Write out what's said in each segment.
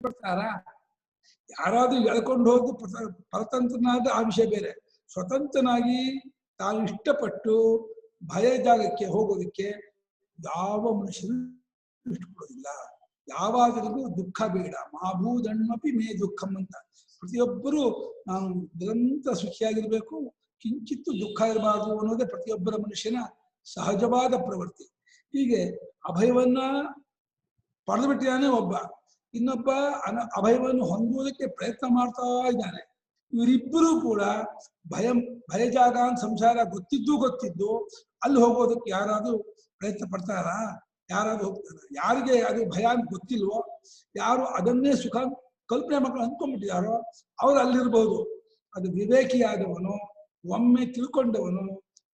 ಪಡ್ತಾರ? ಯಾರಾದ್ರೂ ಎಳ್ಕೊಂಡು ಹೋಗಿ ಪರತಂತ್ರನಾದ ಆ ವಿಷಯ ಬೇರೆ. ಸ್ವತಂತ್ರನಾಗಿ ತಾನು ಇಷ್ಟಪಟ್ಟು ಭಯ ಜಾಗಕ್ಕೆ ಹೋಗೋದಕ್ಕೆ ಯಾವ ಮನುಷ್ಯನು ಇಷ್ಟಪಡೋದಿಲ್ಲ. ಯಾವಾಗಲೂ ದುಃಖ ಬೇಡ. ಮಾಭೂದಣ್ಣಪಿ ಮೇ ದುಃಖಂ ಅಂತ. ಪ್ರತಿಯೊಬ್ಬರು ನಾನು ನಿರಂತರ ಸುಖಿಯಾಗಿರ್ಬೇಕು, ಕಿಂಚಿತ್ತು ದುಃಖ ಇರಬಾರದು ಅನ್ನೋದೇ ಪ್ರತಿಯೊಬ್ಬರ ಮನುಷ್ಯನ ಸಹಜವಾದ ಪ್ರವೃತ್ತಿ. ಹೀಗೆ ಅಭಯವನ್ನ ಪಡೆದು ಬಿಟ್ಟಿದ್ದಾನೆ ಒಬ್ಬ, ಇನ್ನೊಬ್ಬ ಅಭಯವನ್ನು ಹೊಂದುವುದಕ್ಕೆ ಪ್ರಯತ್ನ ಮಾಡ್ತಾ ಇದ್ದಾನೆ. ಇವರಿಬ್ಬರು ಕೂಡ ಭಯಜಾಗ ಅಂತ ಸಂಸಾರ ಗೊತ್ತಿದ್ದು ಅಲ್ಲಿ ಹೋಗೋದಕ್ಕೆ ಯಾರಾದ್ರೂ ಪ್ರಯತ್ನ ಪಡ್ತಾರ? ಯಾರಾದ್ರೂ ಹೋಗ್ತಾರ? ಯಾರಿಗೆ ಅದು ಭಯ ಅಂತ ಗೊತ್ತಿಲ್ವೋ, ಯಾರು ಅದನ್ನೇ ಸುಖ ಕಲ್ಪನೆ ಮಕ್ಕಳು ಅಂದ್ಕೊಂಡ್ಬಿಟ್ಟಿದಾರೋ ಅವ್ರು ಅಲ್ಲಿರ್ಬೋದು. ಅದು ವಿವೇಕಿಯಾದವನು, ಒಮ್ಮೆ ತಿಳ್ಕೊಂಡವನು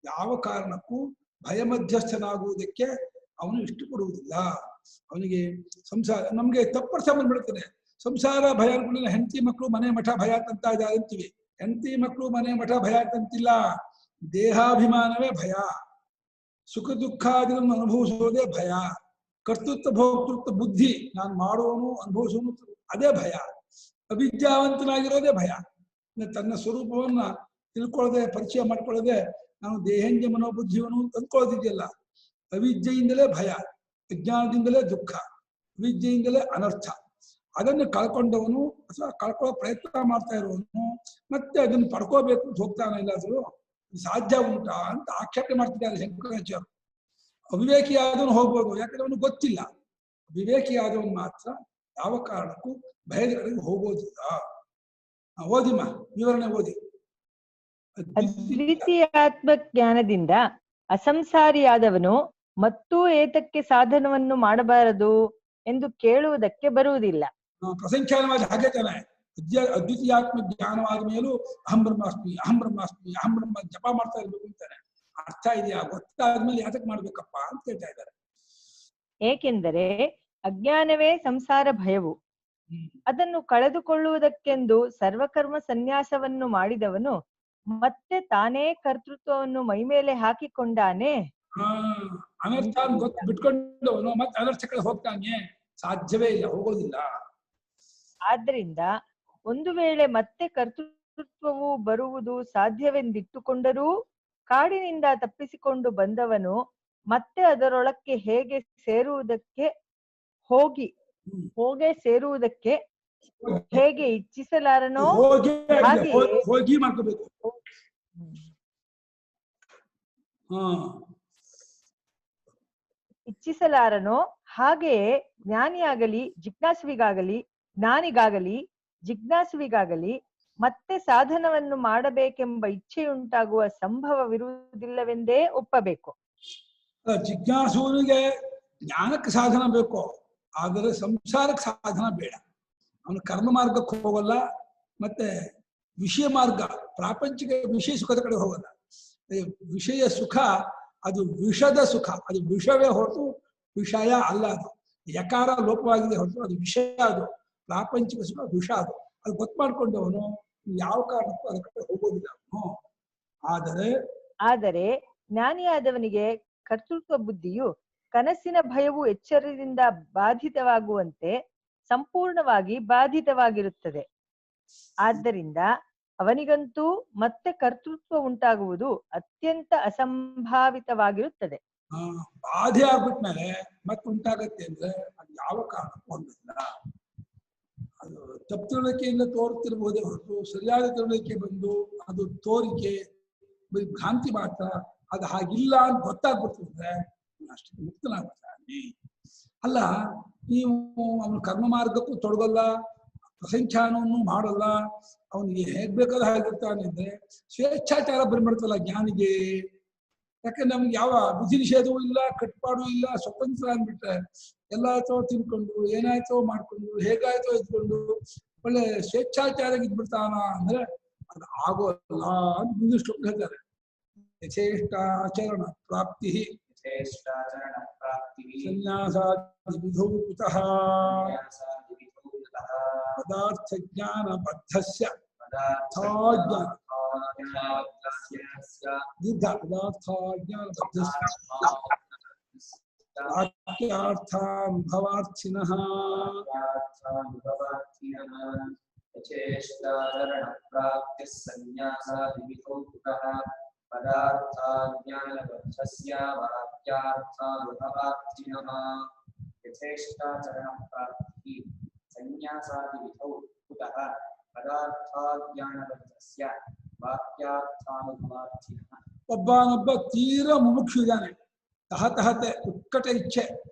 ಯಾವ ಕಾರಣಕ್ಕೂ ಭಯ ಮಧ್ಯಸ್ಥನಾಗುವುದಕ್ಕೆ ಅವನು ಇಷ್ಟಪಡುವುದಿಲ್ಲ. ಅವನಿಗೆ ಸಂಸಾರ ನಮ್ಗೆ ತಪ್ಪರ್ಥ ಬಂದ್ಬಿಡ್ತಾನೆ. ಸಂಸಾರ ಭಯ ಅನ್ಕೊಂಡಿಲ್ಲ. ಹೆಂಡತಿ ಮಕ್ಕಳು ಮನೆ ಮಠ ಭಯ ಅಂತ ಇದ್ದಾರೆ ಅಂತೀವಿ. ಹೆಂಡತಿ ಮಕ್ಕಳು ಮನೆ ಮಠ ಭಯ ಅಂತಂತಿಲ್ಲ. ದೇಹಾಭಿಮಾನವೇ ಭಯ. ಸುಖ ದುಃಖಾದಿಗಳನ್ನು ಅನುಭವಿಸುವುದೇ ಭಯ. ಕರ್ತೃತ್ವ ಭೋಕ್ತೃತ್ವ ಬುದ್ಧಿ, ನಾನು ಮಾಡುವನು ಅನುಭವಿಸುವನು, ಅದೇ ಭಯ. ಅವಿದ್ಯಾವಂತನಾಗಿರೋದೇ ಭಯ. ತನ್ನ ಸ್ವರೂಪವನ್ನ ತಿಳ್ಕೊಳ್ಳದೆ, ಪರಿಚಯ ಮಾಡ್ಕೊಳ್ಳದೆ ನಾನು ದೇಹಂಜ ಮನೋಬುದ್ಧಿಯವನು ಅಂದ್ಕೊಳ್ಳೋದಿದೆಯಲ್ಲ, ಅವಿದ್ಯೆಯಿಂದಲೇ ಭಯ, ಅಜ್ಞಾನದಿಂದಲೇ ದುಃಖ, ಅವಿದ್ಯೆಯಿಂದಲೇ ಅನರ್ಥ. ಅದನ್ನು ಕಳ್ಕೊಂಡವನು ಅಥವಾ ಕಳ್ಕೊಳ್ಳೋ ಪ್ರಯತ್ನ ಮಾಡ್ತಾ ಇರೋನು ಮತ್ತೆ ಅದನ್ನು ಪಡ್ಕೋಬೇಕು ಅಂತ ಹೋಗ್ತಾನೆ. ಇಲ್ಲಾದ್ರೂ ಸಾಧ್ಯ ಉಂಟಾ ಅಂತ ಆಕ್ಷೇಪಣೆ ಮಾಡ್ತಿದ್ದಾರೆ ಶಂಕರಾಚಾರ್ಯರು. ಅವಿವೇಕಿಯಾದವನು ಹೋಗ್ಬೋದು, ಯಾಕಂದ್ರೆ ಅವನು ಗೊತ್ತಿಲ್ಲ. ವಿವೇಕಿಯಾದವನು ಮಾತ್ರ ಯಾವ ಕಾರಣಕ್ಕೂ ಭಯದ ಕಡೆಗೆ ಹೋಗೋದಿಲ್ಲ. ಓದಿಮ್ಮ, ವಿವರಣೆ ಓದಿ. ಅದ್ವಿತೀಯಾತ್ಮ ಜ್ಞಾನದಿಂದ ಅಸಂಸಾರಿಯಾದವನು ಮತ್ತೂ ಏತಕ್ಕೆ ಸಾಧನವನ್ನು ಮಾಡಬಾರದು ಎಂದು ಕೇಳುವುದಕ್ಕೆ ಬರುವುದಿಲ್ಲ. ಪ್ರಸಂಖ್ಯಾನವಾದ ಹಾಗೆ ತಾನೆ. ಅದ್ವಿತೀಯಾತ್ಮ ಜ್ಞಾನವಾದ ಮೇಲೂ ಅಹಂ ಬ್ರಹ್ಮಾಸ್ಮಿ ಅಹಂ ಬ್ರಹ್ಮಾಸ್ಮಿ ಅಹಂ ಬ್ರಹ್ಮ ಜಪ ಮಾಡ್ತಾ ಇರ್ಬೇಕು ಅಂತಾನೆ. ಅರ್ಥ ಇದೆಯಾ? ಗೊತ್ತಾದ್ಮೇಲೆ ಯಾತಕ್ಕೆ ಮಾಡ್ಬೇಕಪ್ಪ ಅಂತ ಹೇಳ್ತಾ ಇದ್ದಾರೆ. ಏಕೆಂದರೆ ಅಜ್ಞಾನವೇ ಸಂಸಾರ ಭಯವು. ಅದನ್ನು ಕಳೆದುಕೊಳ್ಳುವುದಕ್ಕೆಂದು ಸರ್ವಕರ್ಮ ಸನ್ಯಾಸವನ್ನು ಮಾಡಿದವನು ಮತ್ತೆ ತಾನೇ ಕರ್ತೃತ್ವವನ್ನು ಮೈಮೇಲೆ ಹಾಕಿಕೊಂಡಾನೆ. ಅನರ್ಥ ಬಿಟ್ಕೊಂಡವನು ಮತ್ತೆ ಅನರ್ಥ ಕಡೆ ಹೋಗ್ತಾನೆ. ಸಾಧ್ಯವೇ ಇಲ್ಲ, ಹೋಗೋದಿಲ್ಲ. ಆದ್ರಿಂದ ಒಂದು ವೇಳೆ ಮತ್ತೆ ಕರ್ತೃತ್ವವು ಬರುವುದು ಸಾಧ್ಯವೆಂದಿಟ್ಟುಕೊಂಡರೂ ಕಾಡಿನಿಂದ ತಪ್ಪಿಸಿಕೊಂಡು ಬಂದವನು ಮತ್ತೆ ಅದರೊಳಕ್ಕೆ ಸೇರುವುದಕ್ಕೆ ಹೇಗೆ ಇಚ್ಛಿಸಲಾರನೋ ಹಾಗೆಯೇ ಜಿಜ್ಞಾಸುವಿಗಾಗಲಿ ಮತ್ತೆ ಸಾಧನವನ್ನು ಮಾಡಬೇಕೆಂಬ ಇಚ್ಛೆಯುಂಟಾಗುವ ಸಂಭವವಿರುವುದಿಲ್ಲವೆಂದೇ ಒಪ್ಪಬೇಕು. ಜಿಜ್ಞಾಸುವಿಗೆ ಜ್ಞಾನಕ್ಕೆ ಸಾಧನ ಬೇಕು, ಆದರೆ ಸಂಸಾರಕ್ಕೆ ಸಾಧನ ಬೇಡ. ಅವನು ಕರ್ಮ ಮಾರ್ಗಕ್ಕೆ ಹೋಗಲ್ಲ, ಮತ್ತೆ ವಿಷಯ ಮಾರ್ಗ ಪ್ರಾಪಂಚಿಕ ವಿಷಯ ಸುಖದ ಕಡೆ ಹೋಗಲ್ಲ. ವಿಷಯ ಸುಖ ಅದು ವಿಷದ ಸುಖ, ಅದು ವಿಷವೇ ಹೊರತು ವಿಷಯ ಅಲ್ಲ. ಅದು ಯಕಾರ ಲೋಪವಾಗಿದೆ ಹೊರತು ಅದು ವಿಷಯ. ಅದು ಪ್ರಾಪಂಚಿಕ ಸುಖ ವಿಷ. ಅದು ಗೊತ್ತು ಮಾಡ್ಕೊಂಡವನು ಯಾವ ಕಾರಣಕ್ಕೂ ಅದರ ಕಡೆ ಹೋಗೋದಿಲ್ಲ ಅವನು. ಆದರೆ ಜ್ಞಾನಿಯಾದವನಿಗೆ ಕರ್ತೃತ್ವ ಬುದ್ಧಿಯು ಕನಸಿನ ಭಯವು ಎಚ್ಚರದಿಂದ ಬಾಧಿತವಾಗುವಂತೆ ಸಂಪೂರ್ಣವಾಗಿ ಬಾಧಿತವಾಗಿರುತ್ತದೆ. ಆದ್ದರಿಂದ ಅವನಿಗಂತೂ ಮತ್ತೆ ಕರ್ತೃತ್ವ ಉಂಟಾಗುವುದು ಅತ್ಯಂತ ಅಸಂಭಾವಿತವಾಗಿರುತ್ತದೆ. ಬಾಧೆ ಆಗ್ಬಿಟ್ಮೇಲೆ ಮತ್ತೆ ಉಂಟಾಗತ್ತೆ ಅಂದ್ರೆ ಅದು ಯಾವ ಕಾರಣಕ್ಕೂ ಹೊಂದಿಲ್ಲ. ಅದು ತಪ್ಪು ತಿಳುವಳಿಕೆಯಿಂದ ತೋರುತ್ತಿರಬಹುದೇ ಹೊರತು ಸರಿಯಾದ ತಿಳುವಳಿಕೆ ಬಂದು ಅದು ತೋರಿಕೆ ಭ್ರಾಂತಿ ಮಾತ್ರ. ಅದು ಹಾಗಿಲ್ಲ ಅಂತ ಗೊತ್ತಾಗ್ಬಿಡ್ತಿದ್ರೆ ಅಷ್ಟೇ ಮುಕ್ತನಾಗ್ಬಿಡ್ತಾನೆ. ಅಲ್ಲ, ನೀವು ಅವನ ಕರ್ಮ ಮಾರ್ಗಕ್ಕೂ ತೊಡಗಲ್ಲ, ಪ್ರಸಂಖ್ಯಾನವನ್ನು ಮಾಡಲ್ಲ, ಅವನಿಗೆ ಹೇಗ್ ಬೇಕಾದ್ರೆ ಹಾಗಿರ್ತಾನೆ ಅಂದ್ರೆ ಸ್ವೇಚ್ಛಾಚಾರ ಬಂದ್ಬಿಡ್ತಲ್ಲ ಜ್ಞಾನಿಗೆ. ಯಾಕಂದ್ರೆ ನಮ್ಗೆ ಯಾವ ವಿಧಿ ನಿಷೇಧವೂ ಇಲ್ಲ, ಕಟ್ಪಾಡು ಇಲ್ಲ, ಸ್ವತಂತ್ರ ಅಂದ್ಬಿಟ್ರೆ ಎಲ್ಲಾಯ್ತೋ ತಿನ್ಕೊಂಡು, ಏನಾಯ್ತೋ ಮಾಡ್ಕೊಂಡು, ಹೇಗಾಯ್ತೋ ಇದ್ಕೊಂಡು ಒಳ್ಳೆ ಸ್ವೇಚ್ಛಾಚಾರ ಇದ್ಬಿಡ್ತಾನ ಅಂದ್ರೆ ಅದು ಆಗೋಲ್ಲ ಅಂತ ಮುಂದಿಷ್ಟು ಹೇಳ್ತಾರೆ. ಯಥೇಷ್ಟಾಚರಣ ಪ್ರಾಪ್ತಿ ಸನ್ಯಾಸಾದಿ ವಿಧೌ ಕುತಃ ಪದಾರ್ಥ ಜ್ಞಾನ ಬದ್ಧಸ್ಯ ವಾಕ್ಯಾರ್ಥಾನುಭವಾರ್ಥಿನಃ ಯಚೇಷ್ಟಾಚರಣಪ್ರಾಪ್ತಿಃ ಸನ್ಯಾಸಾದಿವಿಧೌ ಕುತಃ ಪದಾರ್ಥಾಜ್ಞಾನಬದ್ಧಸ್ಯ ವಾಕ್ಯಾರ್ಥಾನುಭವಾರ್ಥಿನಃ ಯಥೇಷ್ಟಾಚರಣಪ್ರಾಪ್ತಿಃ ಸನ್ಯಾಸಾದಿವಿಧೌ ಕುತಃ ಪದಾರ್ಥಾಜ್ಞಾನಬದ್ಧಸ್ಯ ವಾಕ್ಯಾರ್ಥಾನುಭವಾರ್ಥಿನಃ. ಒಬ್ಬನೊಬ್ಬ ತೀರ ಮುಮುಕ್ಷು ಇದ್ದಾನೆ, ತಹತಹತೆ ಉತ್ಕಟ ಇಚ್ಛೆ,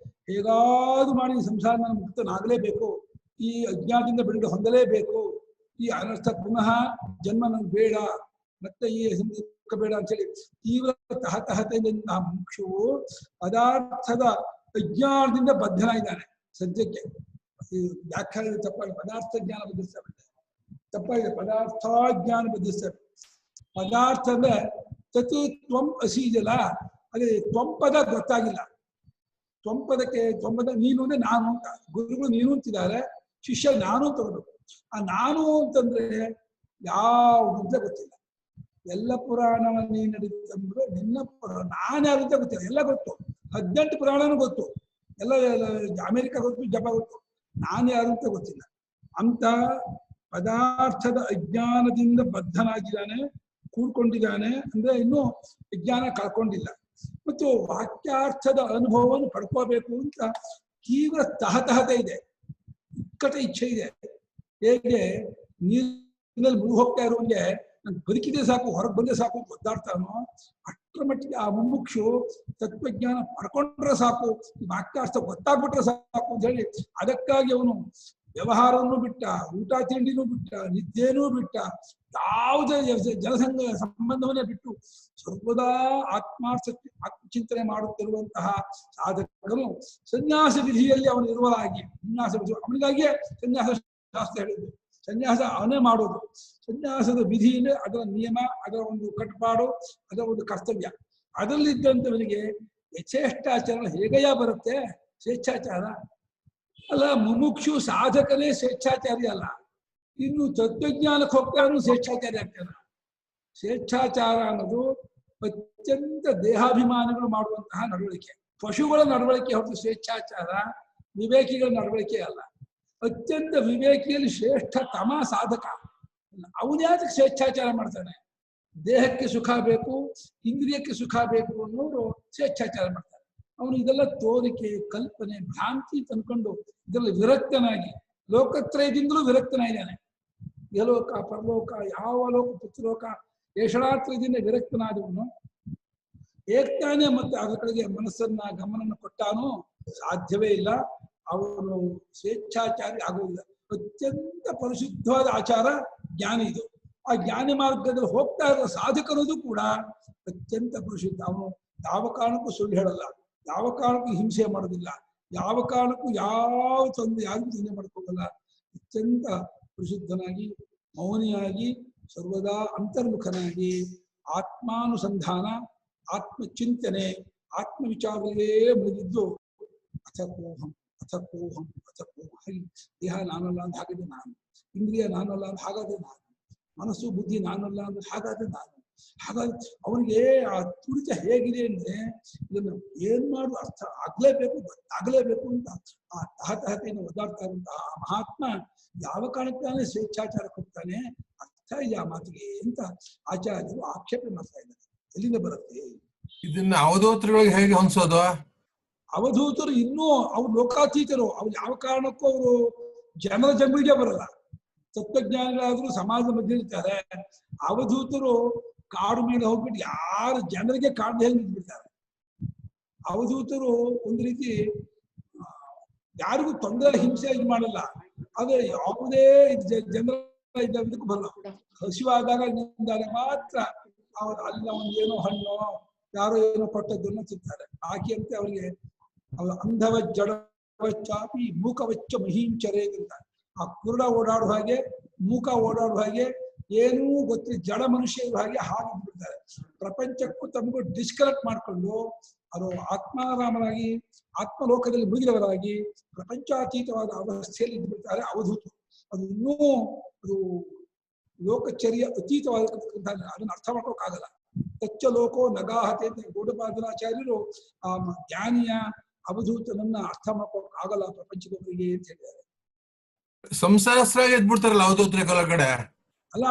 ಹೇಗಾದ್ರೂ ಮಾಡಿ ಸಂಸಾರ ನಾನು ಮುಕ್ತನಾಗಲೇಬೇಕು, ಈ ಅಜ್ಞಾನದಿಂದ ಬಿಡುಗಡೆ ಹೊಂದಲೇಬೇಕು, ಈ ಅನರ್ಥ ಪುನಃ ಜನ್ಮ ನಂಗೆ ಬೇಡ, ಮತ್ತೆ ಈ ದುಃಖ ಬೇಡ ಅಂತೇಳಿ ತೀವ್ರ ತಹತಹತೆಯಿಂದ ಮುಮುಕ್ಷುವು ಪದಾರ್ಥದ ಅಜ್ಞಾನದಿಂದ ಬದ್ಧನಾಗಿದ್ದಾನೆ. ಸದ್ಯಕ್ಕೆ ಈ ವ್ಯಾಖ್ಯಾನ ತಪ್ಪಾಗಿ ಪದಾರ್ಥ ಜ್ಞಾನ ಬದ್ಧಿಸ್ತೇವೆ, ತಪ್ಪಾಗಿದೆ. ಪದಾರ್ಥಾಜ್ಞಾನ ಬದ್ಧಿಸ್ತೇವೆ. ಪದಾರ್ಥ ಅಂದ್ರೆ ತತ್ ತ್ವಂ ಅಸಿ ಇದೆಯಲ್ಲ, ಅದೇ ತ್ವಂಪದ ಗೊತ್ತಾಗಿಲ್ಲ. ತ್ವಂಪದ ನೀನು ಅಂದ್ರೆ ನಾನು ಅಂತ, ಗುರುಗಳು ನೀನು ಅಂತಿದ್ದಾರೆ, ಶಿಷ್ಯ ನಾನು ತಗೋಬೇಕು. ಆ ನಾನು ಅಂತಂದ್ರೆ ಯಾವುದು ಅಂತ ಗೊತ್ತಿಲ್ಲ. ಎಲ್ಲ ಪುರಾಣವನ್ನು ನೀನು ನಡೀತಂದ್ರೆ ನಿನ್ನ ಪುರಾಣ, ನಾನು ಯಾರು ಅಂತ ಗೊತ್ತಿಲ್ಲ. ಎಲ್ಲ ಗೊತ್ತು, 18 ಪುರಾಣನೂ ಗೊತ್ತು, ಎಲ್ಲ ಅಮೆರಿಕ ಗೊತ್ತು, ಜಪಾನ್ ಗೊತ್ತು, ನಾನು ಯಾರು ಅಂತ ಗೊತ್ತಿಲ್ಲ. ಅಂತ ಪದಾರ್ಥದ ಅಜ್ಞಾನದಿಂದ ಬದ್ಧನಾಗಿದ್ದಾನೆ, ಕೂಡ್ಕೊಂಡಿದ್ದಾನೆ. ಅಂದ್ರೆ ಇನ್ನೂ ವಿಜ್ಞಾನ ಕಳ್ಕೊಂಡಿಲ್ಲ. ಮತ್ತು ವಾಕ್ಯಾರ್ಥದ ಅನುಭವವನ್ನು ಪಡ್ಕೋಬೇಕು ಅಂತ ತೀವ್ರ ತಹತಹತೆ ಇದೆ, ಉತ್ಕಟ ಇಚ್ಛೆ ಇದೆ. ಹೇಗೆ ನೀರಿನಲ್ಲಿ ಮುಳುಗಿ ಹೋಗ್ತಾ ಇರುವಂಗೆ ನಂಗೆ ಬದುಕಿದೆ ಸಾಕು, ಹೊರಗೆ ಬಂದೆ ಸಾಕು ಒದ್ದಾಡ್ತಾನೋ, ಅಷ್ಟರ ಮಟ್ಟಿಗೆ ಆ ಮುಮುಕ್ಷು ತತ್ವಜ್ಞಾನ ಪಡ್ಕೊಂಡ್ರೆ ಸಾಕು, ವಾಕ್ಯಾರ್ಥ ಗೊತ್ತಾಗ್ಬಿಟ್ರೆ ಸಾಕು ಅಂತ ಹೇಳಿ ಅದಕ್ಕಾಗಿ ಅವನು ವ್ಯವಹಾರವನ್ನು ಬಿಟ್ಟ, ಊಟ ತಿಂಡಿನೂ ಬಿಟ್ಟ, ನಿದ್ದೆನೂ ಬಿಟ್ಟ, ಯಾವುದೇ ಜನಸಂಘ ಸಂಬಂಧವನ್ನೇ ಬಿಟ್ಟು ಸರ್ವದಾ ಆತ್ಮಚಿಂತನೆ ಮಾಡುತ್ತಿರುವಂತಹ ಸಾಧಕನು ಸನ್ಯಾಸ ವಿಧಿಯಲ್ಲಿ ಅವನು ಇರುವಲಾಗಿ, ಸನ್ಯಾಸ ವಿಧಿ ಅವನಿಗಾಗಿಯೇ ಸನ್ಯಾಸ ಶಾಸ್ತ್ರ ಹೇಳಿದ್ದು. ಸನ್ಯಾಸ ಅವನೇ ಮಾಡೋದು. ಸನ್ಯಾಸದ ವಿಧಿಯಿಂದ ಅದರ ನಿಯಮ, ಅದರ ಒಂದು ಕಟ್ಪಾಡು, ಅದರ ಒಂದು ಕರ್ತವ್ಯ, ಅದರಲ್ಲಿದ್ದಂಥವನಿಗೆ ಯಥೇಷ್ಟಾಚಾರ ಹೇಗೆಯ ಬರುತ್ತೆ? ಸ್ವೇಚ್ಛಾಚಾರ ಅಲ್ಲ. ಮುಮುಕ್ಷು ಸಾಧಕನೇ ಸ್ವೇಚ್ಛಾಚಾರಿ ಅಲ್ಲ, ಇನ್ನು ತತ್ವಜ್ಞಾನಕ್ಕೆ ಹೋಗ್ತಾನು ಸ್ವೇಚ್ಛಾಚಾರಿ ಆಗ್ತಾನೆ. ಸ್ವೇಚ್ಛಾಚಾರ ಅನ್ನೋದು ಅತ್ಯಂತ ದೇಹಾಭಿಮಾನಿಗಳು ಮಾಡುವಂತಹ ನಡವಳಿಕೆ, ಪಶುಗಳ ನಡವಳಿಕೆ ಹೊರತು ಸ್ವೇಚ್ಛಾಚಾರ ವಿವೇಕಿಗಳ ನಡವಳಿಕೆ ಅಲ್ಲ. ಅತ್ಯಂತ ವಿವೇಕಿಯಲ್ಲಿ ಶ್ರೇಷ್ಠ ತಮ ಸಾಧಕ. ಅವನ್ಯಾಕೆ ಸ್ವೇಚ್ಛಾಚಾರ ಮಾಡ್ತಾನೆ? ದೇಹಕ್ಕೆ ಸುಖ ಬೇಕು, ಇಂದ್ರಿಯಕ್ಕೆ ಸುಖ ಬೇಕು ಅನ್ನೋರು ಸ್ವೇಚ್ಛಾಚಾರ ಮಾಡ್ತಾರೆ. ಅವನು ಇದೆಲ್ಲ ತೋರಿಕೆ, ಕಲ್ಪನೆ, ಭ್ರಾಂತಿ ತಂದ್ಕೊಂಡು ಇದರಲ್ಲಿ ವಿರಕ್ತನಾಗಿ, ಲೋಕತ್ರಯದಿಂದಲೂ ವಿರಕ್ತನಾಗಿದ್ದಾನೆ. ಯಲೋಕ, ಪರಲೋಕ, ಯಾವ ಲೋಕ, ಪುತ್ರಲೋಕ, ಏಷಣಾತ್ರಯದಿಂದ ವಿರಕ್ತನಾದವನು ಏಕ್ತಾನೆ ಮತ್ತೆ ಅದರ ಕಡೆಗೆ ಮನಸ್ಸನ್ನ ಗಮನವನ್ನು ಕೊಟ್ಟಾನು ಸಾಧ್ಯವೇ ಇಲ್ಲ. ಅವನು ಸ್ವೇಚ್ಛಾಚಾರಿ ಆಗುವುದಿಲ್ಲ. ಅತ್ಯಂತ ಪರಿಶುದ್ಧವಾದ ಆಚಾರ ಜ್ಞಾನಿ ಇದು. ಆ ಜ್ಞಾನಿ ಮಾರ್ಗದಲ್ಲಿ ಹೋಗ್ತಾ ಇರೋ ಸಾಧಕರದು ಕೂಡ ಅತ್ಯಂತ ಪರಿಶುದ್ಧ. ಅವನು ಯಾವ ಕಾರಣಕ್ಕೂ ಸುಳ್ಳು ಹೇಳಲ್ಲ, ಯಾವ ಕಾರಣಕ್ಕೂ ಹಿಂಸೆ ಮಾಡೋದಿಲ್ಲ, ಯಾವ ಕಾರಣಕ್ಕೂ ಯಾವ ತೊಂದರೆ ಯಾರಿಗೂ ತೊಂದರೆ ಮಾಡ್ಕೋಗಲ್ಲ. ಅತ್ಯಂತ ಪರಿಶುದ್ಧನಾಗಿ, ಮೌನಿಯಾಗಿ, ಸರ್ವದಾ ಅಂತರ್ಮುಖನಾಗಿ, ಆತ್ಮಾನುಸಂಧಾನ, ಆತ್ಮಚಿಂತನೆ, ಆತ್ಮವಿಚಾರಗಳೇ ಮುಗಿದಿದ್ದು ಅಥಕೋಹಂ ಅಥಕೋಹಂ ಅಥಕೋಹಂ. ದೇಹ ನಾನಲ್ಲ ಅಂತ ಹಾಗಾದ್ರೆ ನಾನು, ಇಂದ್ರಿಯ ನಾನಲ್ಲ ಅಂತ ಹಾಗಾದ್ರೆ ನಾನು, ಮನಸ್ಸು ಬುದ್ಧಿ ನಾನಲ್ಲ ಅಂದ್ರೆ ಹಾಗಾದ್ರೆ ನಾನು. ಹಾಗಾಗಿ ಅವನಿಗೆ ಆ ತುಡಿತ ಹೇಗಿದೆ ಅಂದ್ರೆ ಇದನ್ನು ಏನ್ ಮಾಡುದು ಅರ್ಥ ಆಗ್ಲೇಬೇಕು, ಗೊತ್ತಾಗ್ಲೇಬೇಕು ಅಂತ ಆ ತಹತಹತೆಯನ್ನು ಒದ್ದಾಡ್ತಾ ಇರುವಂತಹ ಆ ಮಹಾತ್ಮ ಯಾವ ಕಾರಣಕ್ಕಾನೆ ಸ್ವೇಚ್ಛಾಚಾರಕ್ಕೆ ಹೋಗ್ತಾನೆ? ಅರ್ಥ ಇದೆ ಆ ಮಾತಿಗೆ ಅಂತ ಆಚಾರ್ಯರು ಆಕ್ಷೇಪ ಮಾಡ್ತಾ ಇದ್ದಾರೆ. ಎಲ್ಲಿಂದ ಬರುತ್ತೆ ಇದನ್ನ ಅವಧೂತರುಗಳಿಗೆ ಹೇಗೆ ಹೊಂದಿಸೋದು? ಅವಧೂತರು ಇನ್ನೂ ಅವ್ರು ಲೋಕಾತೀತರು. ಅವ್ರು ಯಾವ ಕಾರಣಕ್ಕೂ ಅವರು ಜನರ ಜಂಬಿಗೆ ಬರಲ್ಲ. ತತ್ವಜ್ಞಾನಿಗಳಾದ್ರೂ ಸಮಾಜದ ಮಧ್ಯೆ ಇರ್ತಾರೆ. ಅವಧೂತರು ಕಾಡು ಮೇಲೆ ಹೋಗ್ಬಿಟ್ಟು ಯಾರು ಜನರಿಗೆ ಕಾಡ್ದು ಹೇಗೆ ನಿಂತ್ಬಿಡ್ತಾರೆ. ಅವಧೂತರು ಒಂದು ರೀತಿ ಯಾರಿಗೂ ತೊಂದರೆ, ಹಿಂಸೆ ಇದು ಮಾಡಲ್ಲ. ಆದ್ರೆ ಯಾವುದೇ ಜನರ ಇದಕ್ಕೂ ಬರಲ್ಲ. ಹಸಿವಾದಾಗ ನಿಂದಾಗ ಮಾತ್ರ ಅವ್ರು ಅಲ್ಲ ಒಂದು ಏನೋ ಹಣ್ಣು ಯಾರೋ ಏನೋ ಕೊಟ್ಟದ್ದನ್ನು ತಿಂತಾರೆ. ಆಕೆಯಂತೆ ಅವರಿಗೆ ಅವ್ರ ಅಂಧವ ಜಡವಚ್ಚಾಪಿ ಮೂಕವಚ್ಚ ಮಹೀಂಚರೇ ಅಂತ. ಆ ಕುರುಡ ಓಡಾಡುವ ಹಾಗೆ, ಮೂಕ ಓಡಾಡುವ ಹಾಗೆ, ಏನೂ ಗೊತ್ತಿಲ್ಲ ಜಡ ಮನುಷ್ಯ ಇರುವ ಹಾಗೆ ಬಿಡ್ತಾರೆ. ಪ್ರಪಂಚಕ್ಕೂ ತಮಗೂ ಡಿಸ್ಕನೆಕ್ಟ್ ಮಾಡ್ಕೊಂಡು ಅವರು ಆತ್ಮಾರಾಮರಾಗಿ, ಆತ್ಮಲೋಕದಲ್ಲಿ ಮುಗಿದವರಾಗಿ ಪ್ರಪಂಚಾತೀತವಾದ ಅವಸ್ಥೆಯಲ್ಲಿ ಇದ್ಬಿಡ್ತಾರೆ ಅವಧೂತರು. ಅದು ಇನ್ನೂ ಅದು ಲೋಕಚರ್ಯ ಅತೀತವಾದ ಅದನ್ನು ಅರ್ಥ ಮಾಡ್ಕೋಕ್ಕಾಗಲ್ಲ. ತಚ್ಚ ಲೋಕೋ ನಗಾಹತೆ ಅಂತ ಗೌಡಪಾದರಾಚಾರ್ಯರು ಆ ಜ್ಞಾನಿಯ ಅವಧೂತನನ್ನ ಅರ್ಥ ಮಾಡ್ಕೊಳಕ್ ಆಗಲ್ಲ ಪ್ರಪಂಚದವರಿಗೆ ಅಂತ ಹೇಳಿದ್ದಾರೆ. ಸಂಸಾರಸ್ಥರಾಗಿ ಎದ್ಬಿಡ್ತಾರಲ್ಲ ಅವಧೂತರ ಕೆಳಗಡೆ. ಅಲ್ಲ,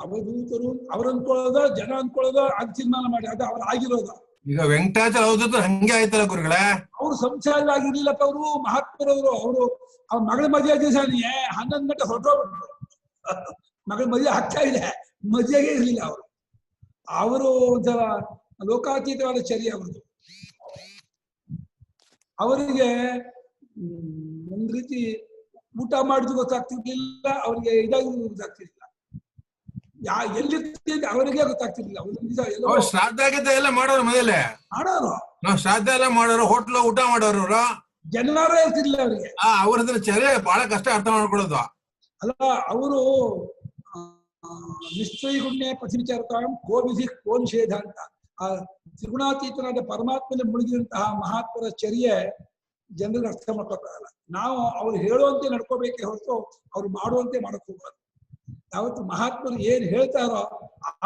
ಅವಧೂತರು ಅವ್ರ ಅನ್ಕೊಳ್ಳೋದ ಜನ ಅನ್ಕೊಳ್ಳೋದ ಅದು ತೀರ್ಮಾನ ಮಾಡಿ, ಅದು ಅವ್ರು ಆಗಿರೋದ. ಈಗ ವೆಂಕಟಾಚಲ ಅವಧೂತರು ಹಂಗೆ ಆಯ್ತಲ್ಲ ಗುರುಗಳೇ. ಅವ್ರು ಸಂಸಾರ ಆಗಿರ್ಲಿಲ್ಲಪ್ಪ, ಅವರು ಮಹಾತ್ಮರವರು. ಅವರು ಅವ್ರ ಮಗಳ ಮದುವೆ ದಿವಸನಿಗೆ 11 ಗಂಟೆ ಹೊರಟೋಗ್ಬಿಟ್ರು. ಮಗಳ ಮದುವೆ ಆಗ್ತಾ ಇದೆ, ಮದುವೆಗೆ ಇರ್ಲಿಲ್ಲ ಅವರು. ಅವರು ಒಂಥರ ಲೋಕಾತೀತವಾದ ಚರ್ಯ ಅವ್ರದ್ದು. ಅವರಿಗೆ ಒಂದ್ ರೀತಿ ಊಟ ಮಾಡಿದ್ದು ಗೊತ್ತಾಗ್ತಿರ್ಲಿಲ್ಲ, ಅವ್ರಿಗೆ ಇದಾಗಿದ್ದು ಗೊತ್ತಾಗ್ತಿರ್ಲಿಲ್ಲ, ಎಲ್ಲಿರ್ತಿದ್ದ ಅವರಿಗೆ ಗೊತ್ತಾಗ್ತಿರ್ಲಿಲ್ಲ. ಒಂದೊಂದು ದಿವಸ ಎಲ್ಲ ಶ್ರಾದ್ದ ಎಲ್ಲ ಮಾಡೋರು ಮೊದಲೇ ಮಾಡೋರು, ನಾವು ಶ್ರಾದ್ದ ಎಲ್ಲ ಮಾಡೋರು, ಹೋಟ್ಲು ಊಟ ಮಾಡೋರು ಅವರು ಜನನಾರ ಇರ್ತಿರ್ಲಿಲ್ಲ ಅವರಿಗೆ. ಅವ್ರದ್ರ ಚರ್ಯ ಬಹಳ ಕಷ್ಟ ಅರ್ಥ ಮಾಡ್ಕೊಳ್ಳೋದು. ಅಲ್ಲ, ಅವರು ನಿಶ್ಚಯಗುಣ್ಯ ಪಥವಿಚಾರತಾಂ ಕೋವಿಧಿ ಕೋ ನಿಷೇಧ ಅಂತ ಆ ತ್ರಿಗುಣಾತೀತನಾದ ಪರಮಾತ್ಮನ ಮುಳುಗಿದಂತಹ ಮಹಾತ್ಮರ ಚರ್ಯೆ ಜನರಿಗೆ ಅರ್ಥ ಮಾಡ್ಕೋಕ್ಕಾಗಲ್ಲ. ನಾವು ಅವ್ರು ಹೇಳುವಂತೆ ನಡ್ಕೋಬೇಕೇ ಹೊರತು ಅವ್ರು ಮಾಡುವಂತೆ ಮಾಡಕ್ ಹೋಗ್ಬಾರ್ದು. ಯಾವತ್ತು ಮಹಾತ್ಮರು ಏನ್ ಹೇಳ್ತಾರೋ